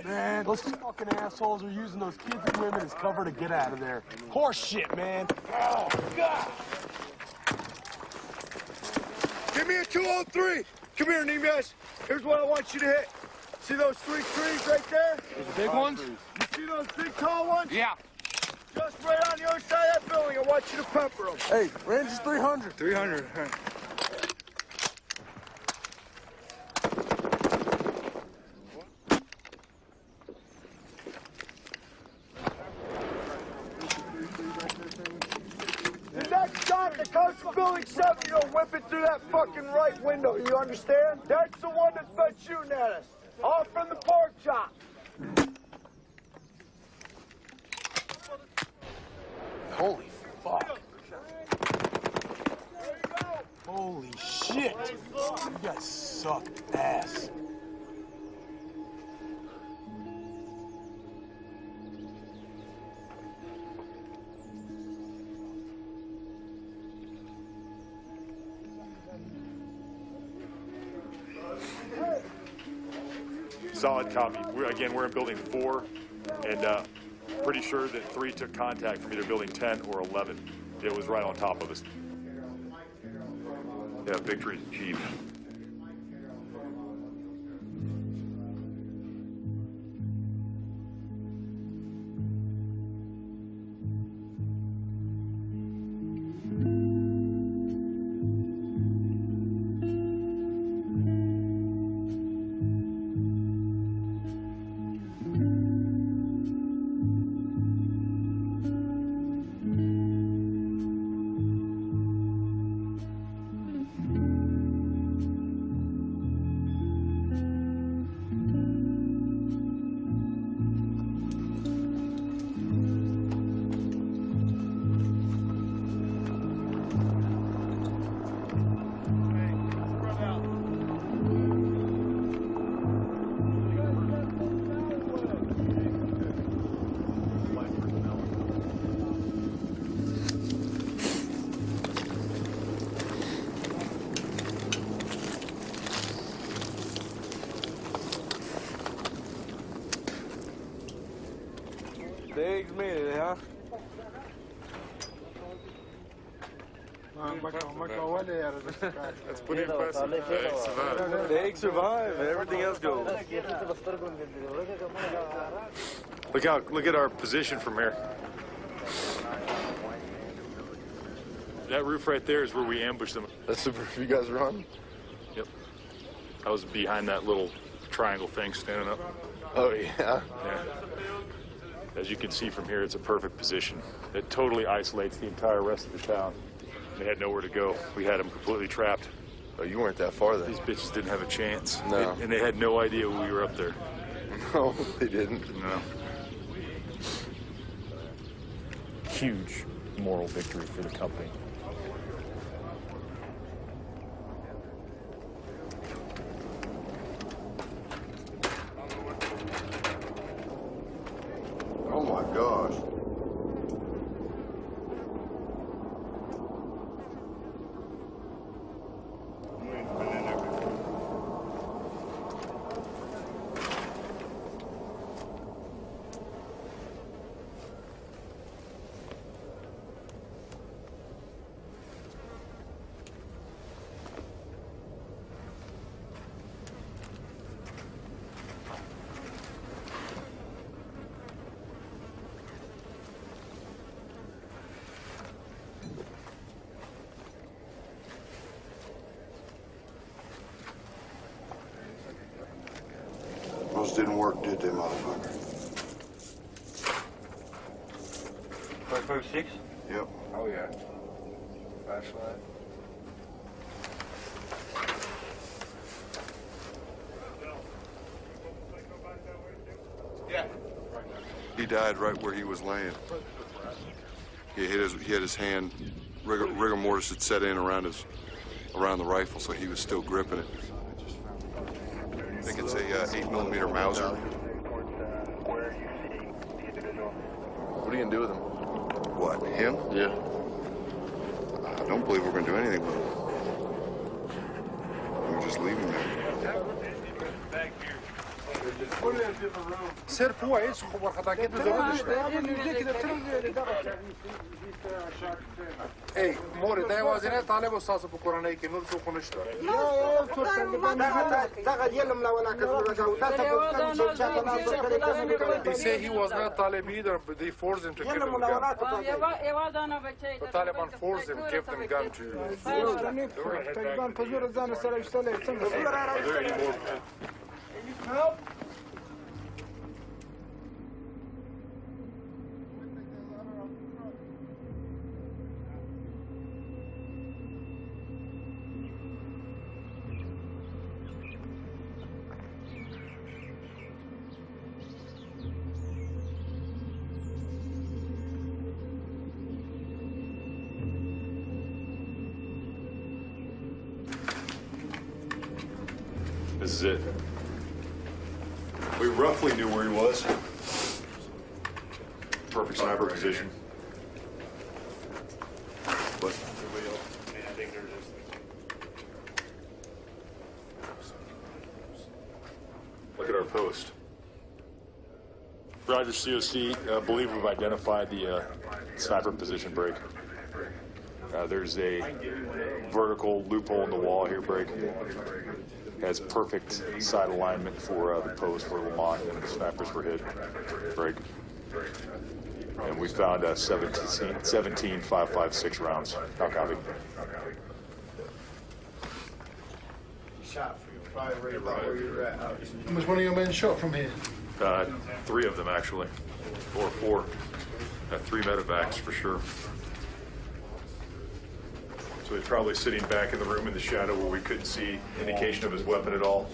Man, those fucking assholes are using those kids and women as cover to get out of there. Horse shit, man. Oh, God. Give me a 203. Come here, Nemes. Here's what I want you to hit. See those 3 trees right there? Those big ones? You see those big tall ones? Yeah. Just right on the other side of that building. I want you to pepper them. Hey, range is 300. 300. The next shot that comes from building 7, you'll whip it through that fucking right window. You understand? That's the one that's been shooting at us. Off from the pork chop. Holy fuck. Holy shit. You guys suck ass. Solid copy. We're in building 4, and pretty sure that 3 took contact from either building 10 or 11. It was right on top of us. Yeah, victory, Chief. The eggs made it, huh? That's pretty impressive. The eggs survive, and everything else goes. Look at our position from here. That roof right there is where we ambushed them. That's the roof you guys are on? Yep. I was behind that little triangle thing standing up. Oh, yeah? Yeah. As you can see from here, it's a perfect position. It totally isolates the entire rest of the town. They had nowhere to go. We had them completely trapped. Oh, you weren't that far then? These bitches didn't have a chance. No. And they had no idea we were up there. No, they didn't. No. Huge moral victory for the company. Oh my gosh. Those didn't work, did they, motherfucker? 556? Yep. Oh, yeah. Flashlight. Yeah. He died right where he was laying. He had his hand, rigor mortis had set in around the rifle, so he was still gripping it. I think it's a 8mm Mauser. What are you gonna do with him? What, him? Yeah. I don't believe we're gonna do anything with him. We'll just leave him there. سير فوق خبر خطاكيت اي موري دا وازنه طالب استاذ بقرانه کې نور څوک نشته They say he was not Talib either, but they forced him to give him a gun. The Taliban forced him to give them gun to. Are there any more? Help! This is it. We roughly knew where he was. Perfect sniper position. But look at our post. Roger, COC. Believe we've identified the sniper position break. There's a vertical loophole in the wall here, break. Has perfect side alignment for the post where Lamont and the snipers were hit. Break. And we found 17 5.56 rounds. How copy? Shot for you, probably right about where you're at. Was one of your men shot from here? 3 of them, actually. Or 4. 3 medevacs for sure. So he's probably sitting back in the room in the shadow where we couldn't see indication of his weapon at all.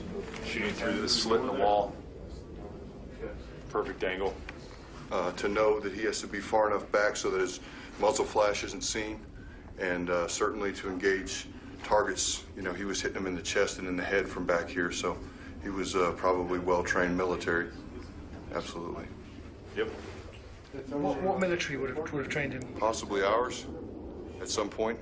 Shooting through this slit in the wall. Perfect angle. To know that he has to be far enough back so that his muzzle flash isn't seen, and certainly to engage targets. You know, he was hitting them in the chest and in the head from back here, so he was probably well-trained military. Absolutely. Yep. What military would have trained him? Possibly ours, at some point.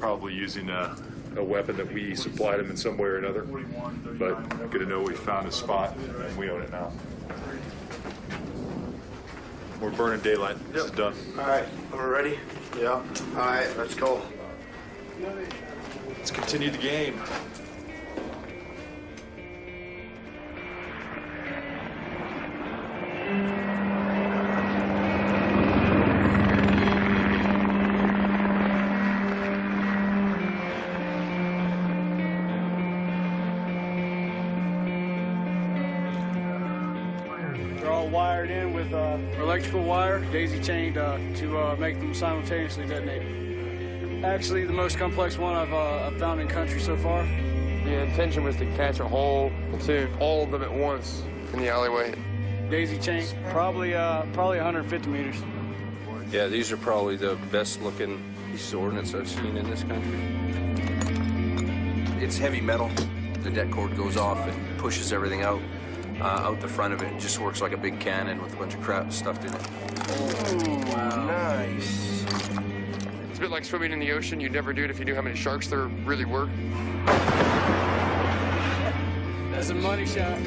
Probably using a weapon that we supplied him in some way or another. But good to know we found a spot and we own it now. We're burning daylight. This is done. All right, we're ready? Yeah. All right, let's go. Let's continue the game. They're all wired in with electrical wire, daisy-chained to make them simultaneously detonate. Actually, the most complex one I've found in country so far. The intention was to catch a hole to all of them at once in the alleyway. Daisy-chained, probably 150 meters. Yeah, these are probably the best-looking pieces of ordnance I've seen in this country. It's heavy metal. The det cord goes off and pushes everything out the front of it. It just works like a big cannon with a bunch of crap stuffed in it. Oh, wow. Nice. It's a bit like swimming in the ocean. You'd never do it if you knew how many sharks there really were. That's a money shot.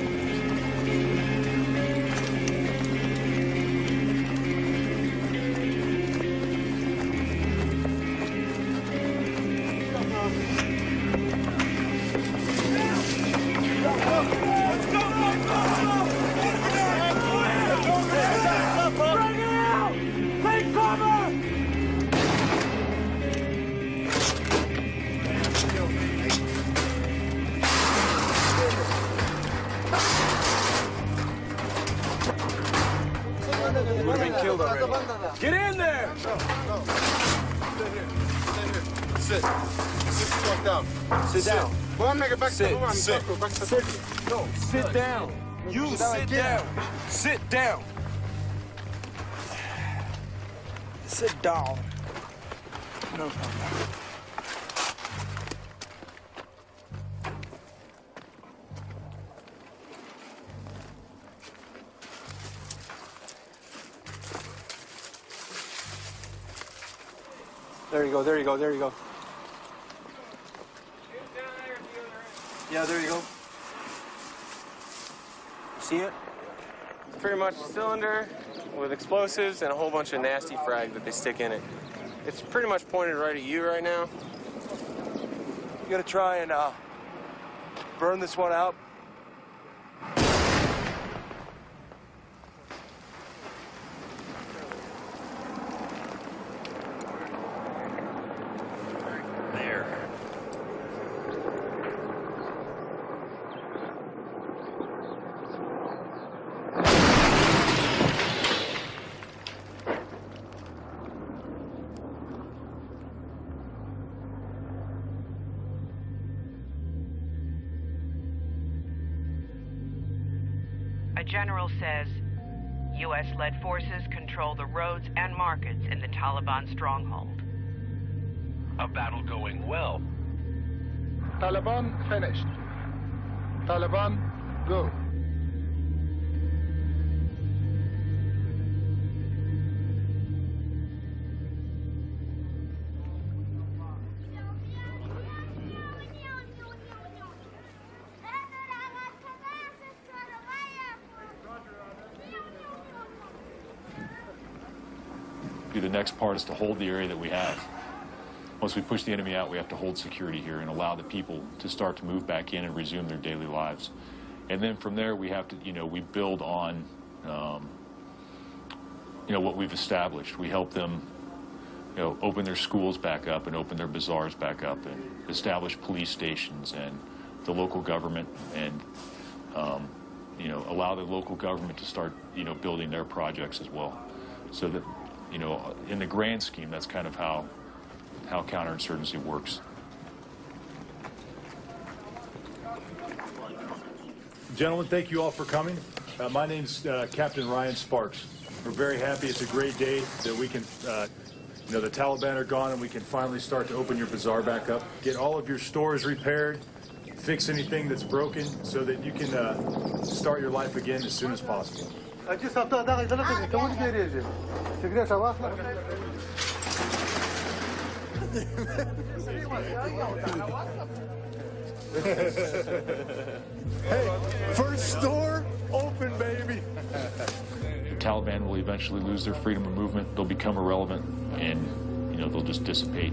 Get in there! Sit. Sit the fuck down. Sit down. Go on, make it back Sit. to the one. Sit. Sit. No, sit down. You sit down. Sit down. Sit down. No problem. There you go, there you go, there you go. Yeah, there you go. See it? It's pretty much a cylinder with explosives and a whole bunch of nasty frag that they stick in it. It's pretty much pointed right at you right now. You gotta try and burn this one out. A general says U.S.-led forces control the roads and markets in the Taliban stronghold. A battle going well. Taliban finished. Taliban, go. The next part is to hold the area that we have. Once we push the enemy out, we have to hold security here and allow the people to start to move back in and resume their daily lives. And then from there, we have to, we build on, what we've established. We help them, open their schools back up and open their bazaars back up and establish police stations and the local government and, allow the local government to start, building their projects as well. So that, in the grand scheme, that's kind of how counterinsurgency works. Gentlemen, thank you all for coming. My name's Captain Ryan Sparks. We're very happy. It's a great day that we can, the Taliban are gone and we can finally start to open your bazaar back up. Get all of your stores repaired, fix anything that's broken so that you can start your life again as soon as possible. Hey, first store open, baby. Taliban will eventually lose their freedom of movement. They'll become irrelevant, and they'll just dissipate.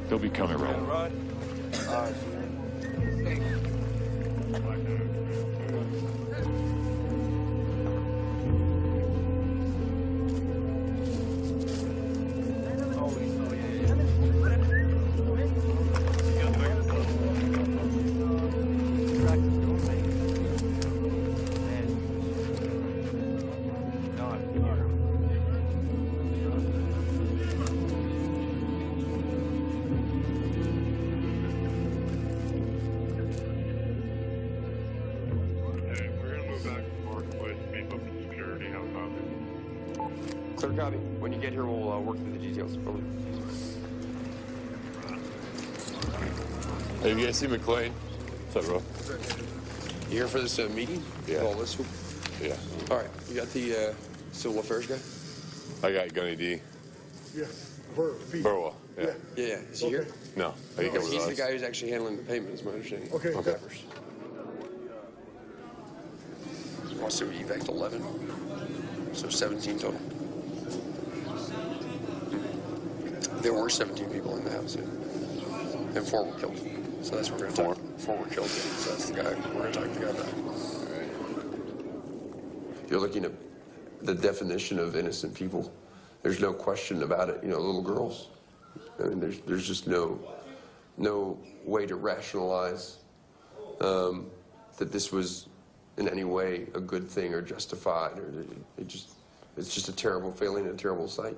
They'll become irrelevant. Clear copy. When you get here, we'll work through the details. Over. Hey, you guys see McLean? What's up, bro? You here for this meeting? Yeah. All this? Yeah. All right. You got the civil affairs guy? I got Gunny D. Yeah. Burwell. Yeah. Yeah. Is he here? No. I think it was He's us. the guy who's actually handling the payment, is my understanding. Okay. Okay. So we evac 11, so 17 total. There were 17 people in the house, yeah. And 4 were killed. So that's what we're going to talk. 4 were killed, yeah. So that's the guy. We're going to talk to the guy about. If you're looking at the definition of innocent people, there's no question about it. Little girls. I mean, there's just no way to rationalize that this was in any way a good thing or justified, or it's just a terrible feeling and a terrible sight.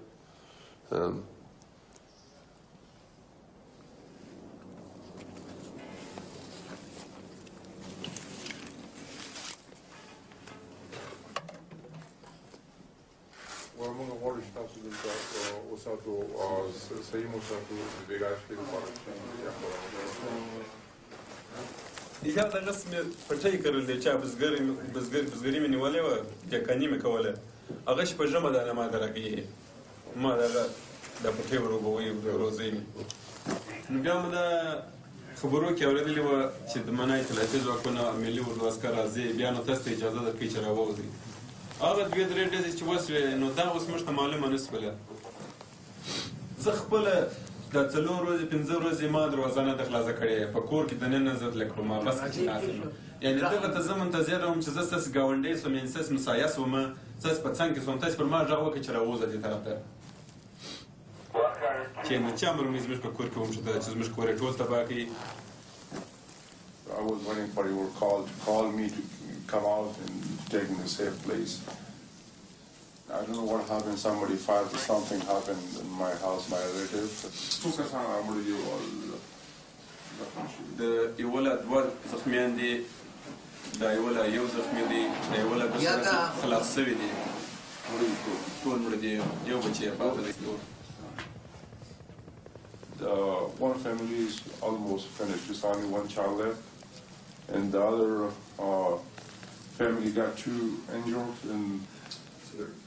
یا دغه سمې پټۍ کړل دی چې بزګري مې نیولې وه جکاني مې کوله هغه شپه ژمه دانه ما ته راکوي ما دغه دا پټۍ ورغوي روزي مې نو بیا مو دا خبرو کې اورېدلې وه چې د منای اطلاعاتي ځواکونه ملي اردو عسکر راځي بیا نو تاسو ته اجازه درکوي چې راووځئ هغه 2-3 ډزې چې وسوې نو دا اوس موږ ته معلومه نه شوله زه خپله دا 4 ورځې 5 ورځې ما دروازه نه ده خلاصه کړې په کور کې دننه زه تللی کړم بس چې داسې نو یعنې دغه ته زه منتظر وم چې زه ستاسې ګاونډی سوم یعنې ستاسې مسایه سوم ستاسې په څنګ کې سوم تاسې پر ما غږ وکړئ چې راووځه دې طرف ته چې نو چا امر مې زموږ په کور کې وموښته چې زموږ کور یې ټول تباه کړي I was waiting for your call to call me to come out and take me to a safe place. I don't know what happened. Somebody fired or something happened in my house, my relative. د یو له 2 زخمیان دي دا یو له 1 زخمي دي دا یو له خلاص شوي دي ټول مړه دي یو بچی یې پاتې دی One family is almost finished. There's only one child left. And the other family got 2 injured. And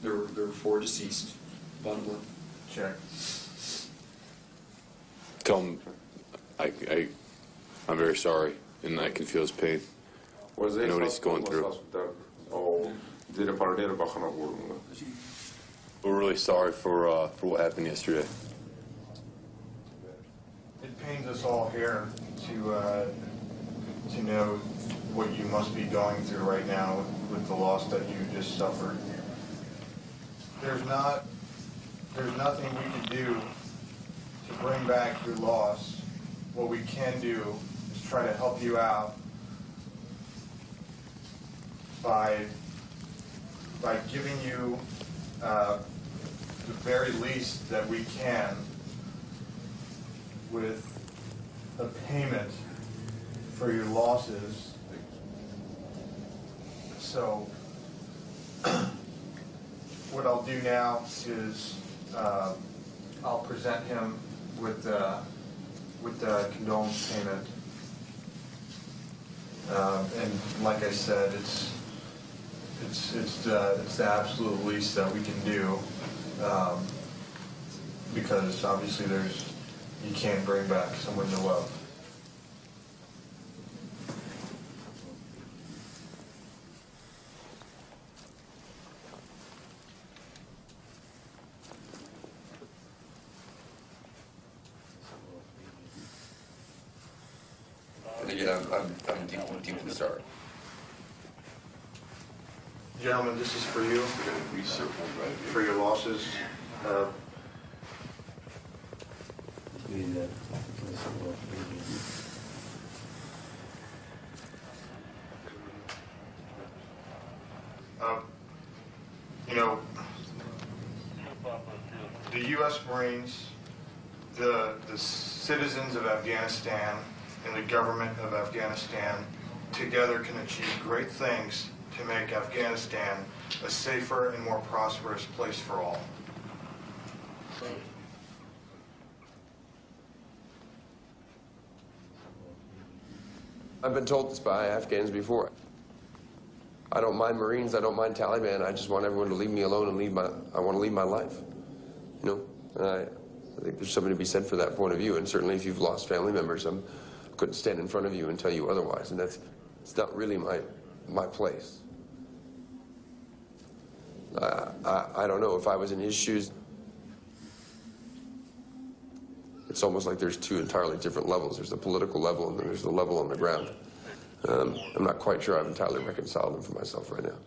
there were 4 deceased. Bottom line. Check. Tell him I'm very sorry, and I can feel his pain. I know what he's going through. We're really sorry for what happened yesterday. It pains us all here to know what you must be going through right now with the loss that you just suffered. There's nothing we can do to bring back your loss. What we can do is try to help you out by giving you the very least that we can with a payment for your losses. So what I'll do now is I'll present him with the condolence payment. And like I said, it's the absolute least that we can do, because obviously you can't bring back someone you love. And again, I'm deeply sorry. Gentlemen, this is for you, for your losses. You know, the U.S. Marines, the citizens of Afghanistan, and the government of Afghanistan together can achieve great things to make Afghanistan a safer and more prosperous place for all. I've been told this by Afghans before. I don't mind Marines, I don't mind Taliban, I just want everyone to leave me alone and I want to leave my life. You know, and I think there's something to be said for that point of view, and certainly if you've lost family members, I couldn't stand in front of you and tell you otherwise, and it's not really my place. I don't know, if I was in his shoes, it's almost like there's two entirely different levels. There's the political level and then there's the level on the ground. I'm not quite sure I've entirely reconciled them for myself right now.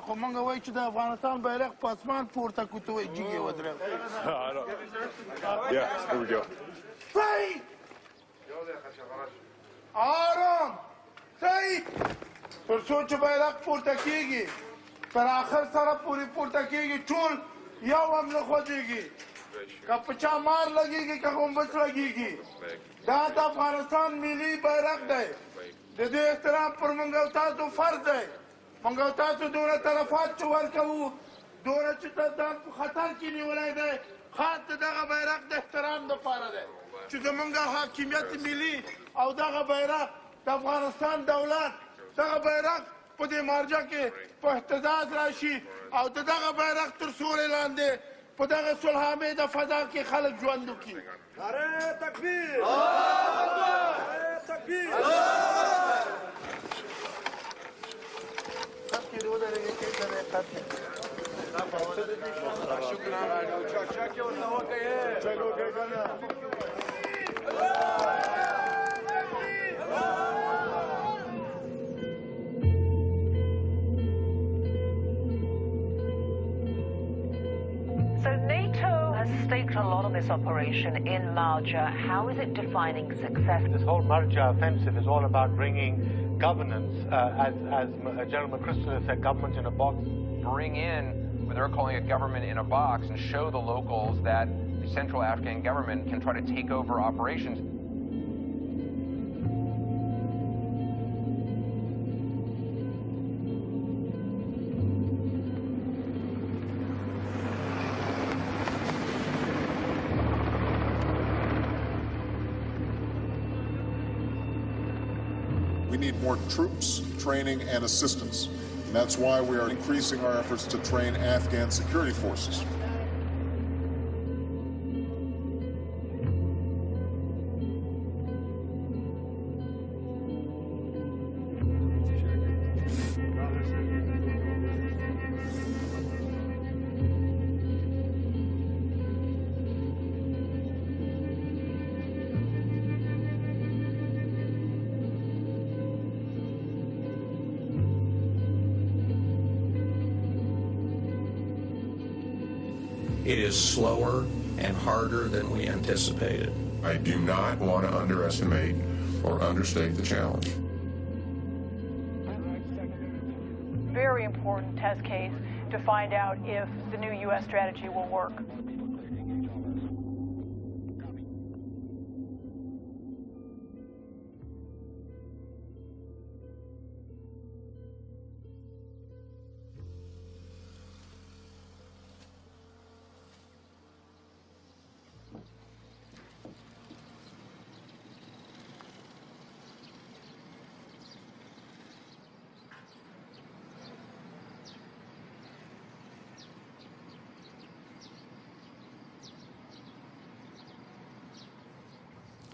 خو مونږ وایو چې د افغانستان بیرغ په اسمان پورته کړو ته وایي جګې ودرېږه. Yeah, here we go. صحیح آرام صحیح تر څو چې بیرغ پورته کېږي تر آخر سره پورې پورته کېږي ټول یو هم نه خوځېږي که په چا مار لګېږي که غومبس لګېږي دا د افغانستان ملي بیرغ دی د دې احترام پر موږ او تاسو فرض دی موږ او تاسو دونه تلفات چې ورکوو دونه چې ځان په خطر کې نیولی دی خاص د دغه بیرغ د احترام دپاره دی چې زموږ حاکمیت ملي او دغه بیرغ د افغانستان دولت دغه بیرغ په دې مارجه کې په اهتزاز راشي او د دغه بیرغ تر سوري لاندې په دغه صلحامې د فضا کې خلک ژوند وکړي. نعره تکبیر! نعره تکبیر! So NATO has staked a lot on this operation in Marjah. How is it defining success? This whole Marjah offensive is all about bringing governance, as General McChrystal said, government in a box. Bring in what they're calling a government in a box and show the locals that the central Afghan government can try to take over operations. We need more troops, training, and assistance. And that's why we are increasing our efforts to train Afghan security forces. It is slower and harder than we anticipated. I do not want to underestimate or understate the challenge. Very important test case to find out if the new U.S. strategy will work.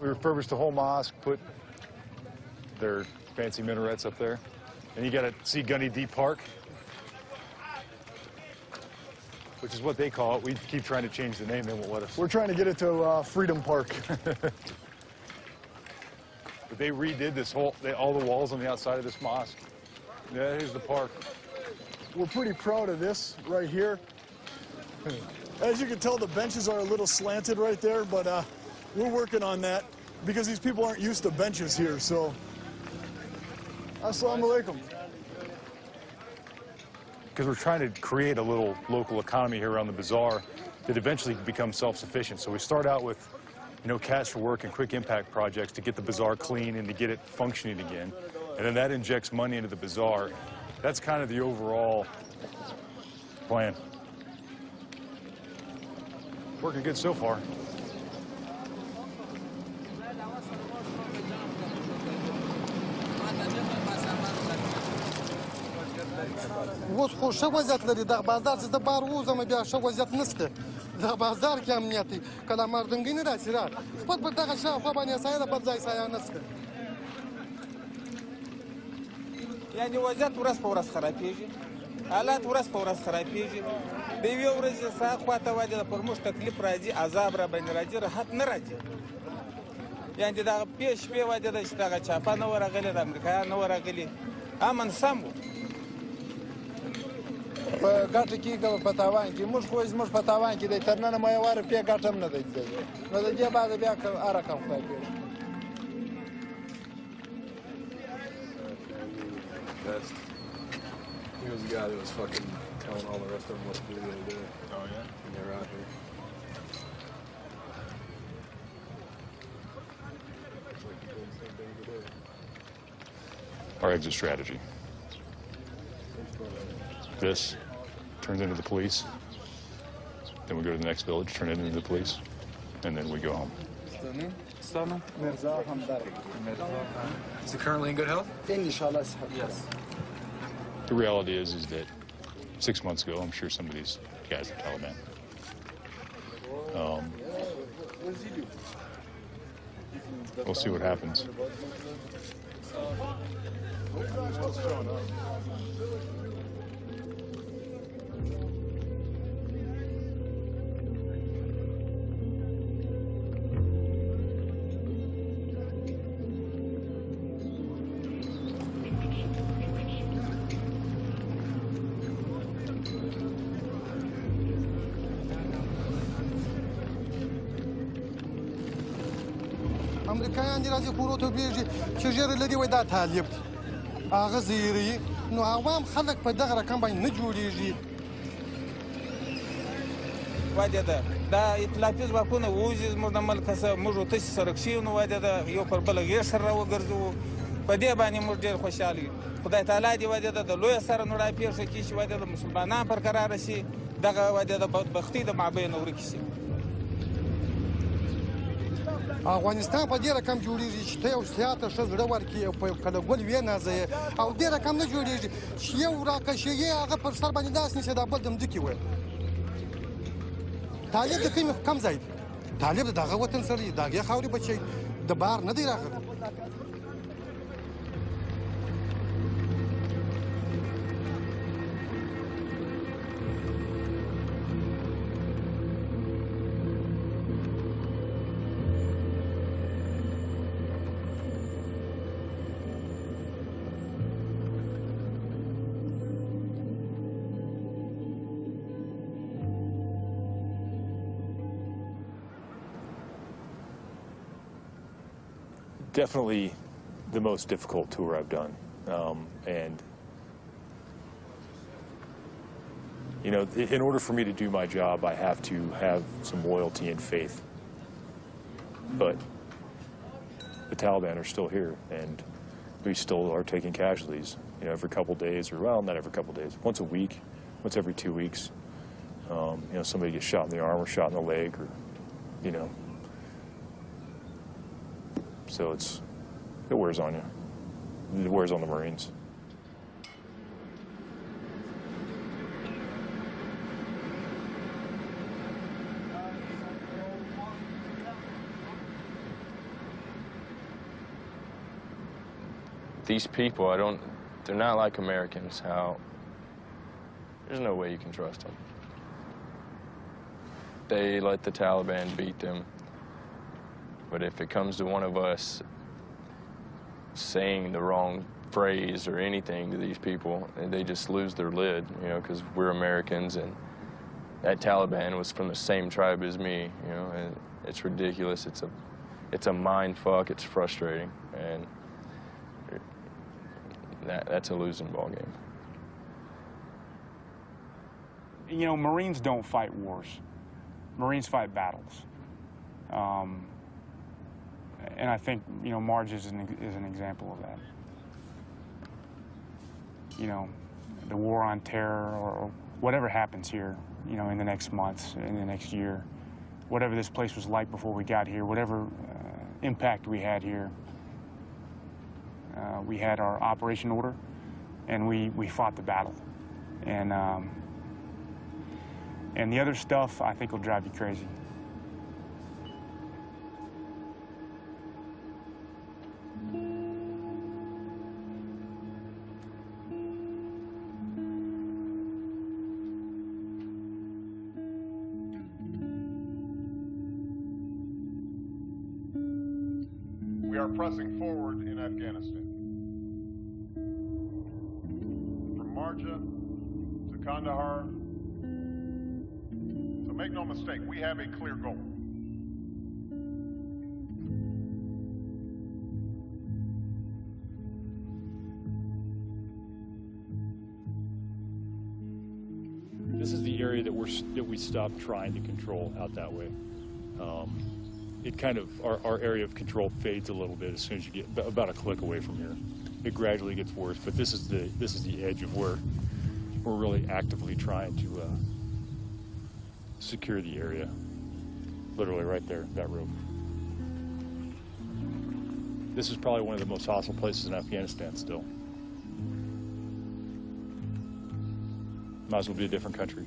We refurbished the whole mosque, put their fancy minarets up there. And you got to see Gunny Deep Park, which is what they call it. We keep trying to change the name, they won't let us. We're trying to get it to Freedom Park. But they redid this whole, all the walls on the outside of this mosque. Yeah, here's the park. We're pretty proud of this right here. As you can tell, the benches are a little slanted right there, but we're working on that because these people aren't used to benches here, so. Assalamu alaikum. Because we're trying to create a little local economy here around the bazaar that eventually becomes self-sufficient. So we start out with, cash for work and quick impact projects to get the bazaar clean and to get it functioning again. And then that injects money into the bazaar. That's kind of the overall plan. Working good so far. اوس خو ښه وضعیت لري دغه بازار چې زه بار ووځم بیا ښه وضعیت نشته دغه بازار کې امنیت دی که لا مردنګي نه راشي را خپل په دغه شاوخوا باندې سایه ده بل ځای سایه نشته یعنې وضعیت ورځ په ورځ خرابېږي حالات ورځ په ورځ خرابېږي د یوې ورځې سا خواته وایي پر موږ تکلیف راځي عذاب را باندې راځي راحت نه راځي یعنې دغه پې شپې وایي ده چې دغه چاپه نه ورغلې د امریکایان نه ورغلي امن سم و په ګټه کې که په تاوان کې موږ خو زموږ په تاوان کې دی تر ننه مه یوه روپۍ ګټه هم نه دی ځای نو د دې بعد بیا هر رقم خدای پېژني He was the guy that was fucking telling all the rest of them what to do the other day. Oh, yeah? When they were out here. It's like you're doing the same thing today. Our exit strategy. This turns into the police. Then we go to the next village, turn it into the police, and then we go home. Is he currently in good health? Yes. The reality is that 6 months ago, I'm sure some of these guys are Taliban. What does he do? We'll see what happens. امریکایان دې راځي کورو ته وبېږي چې ژر لري وایي دا طالب دی هغه زیري نو عوام خلک په دغه رقم باندې نه جوړېږي وایي ده دا اطلافي ځواکونه ووځي زموږ د ملکه څخه موږ ورتسې سرک شوي نو وایي ده یو پر بله غېږ سره راوګرځوو په دې باندې موږ ډېر خوشحاله یو خدای تعالی دې وایي ده د لویه سره نو راپېښه کړي چې وایي د مسلمانان پر قراره شي دغه وایي د بدبختي د مابین ورکې شي افغانستان په دې رقم جوړېږي چې ته یو سیاته ښه زړه ورکړي او په کله ګل ونازوې او دې رقم نه جوړېږي چې یو راکشېږي هغه پر سر باندې داسې نیسي دا بل د مځکې وایي طالب د کوم ځای دی طالب د دغه وطن سره دی د هغې خاورې بچی د بهر نه دی راغلی definitely the most difficult tour I've done. And, you know, in order for me to do my job, I have to have some loyalty and faith. But the Taliban are still here, and we still are taking casualties, you know, every couple days, or, well, not every couple days, once a week, once every 2 weeks. You know, somebody gets shot in the arm or shot in the leg, or, you know. So it wears on you. It wears on the Marines. These people, they're not like Americans, there's no way you can trust them. They let the Taliban beat them, but if it comes to one of us saying the wrong phrase or anything to these people, they just lose their lid, you know, because we're Americans, and that Taliban was from the same tribe as me, you know, and it's ridiculous. It's a mind fuck. It's frustrating, and that's a losing ball game. You know, Marines don't fight wars. Marines fight battles. And I think, you know, Marjah is an example of that. You know, the war on terror, or whatever happens here, you know, in the next months, in the next year, whatever this place was like before we got here, whatever impact we had here, we had our operation order, and we fought the battle. And the other stuff, I think, will drive you crazy. We are pressing forward in Afghanistan. From Marjah to Kandahar, so make no mistake, we have a clear goal. This is the area that we stopped trying to control out that way. It kind of, our area of control fades a little bit as soon as you get about a click away from here. It gradually gets worse, but this is the edge of where we're really actively trying to secure the area. Literally right there, that room. This is probably one of the most hostile places in Afghanistan still. Might as well be a different country.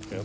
Yep.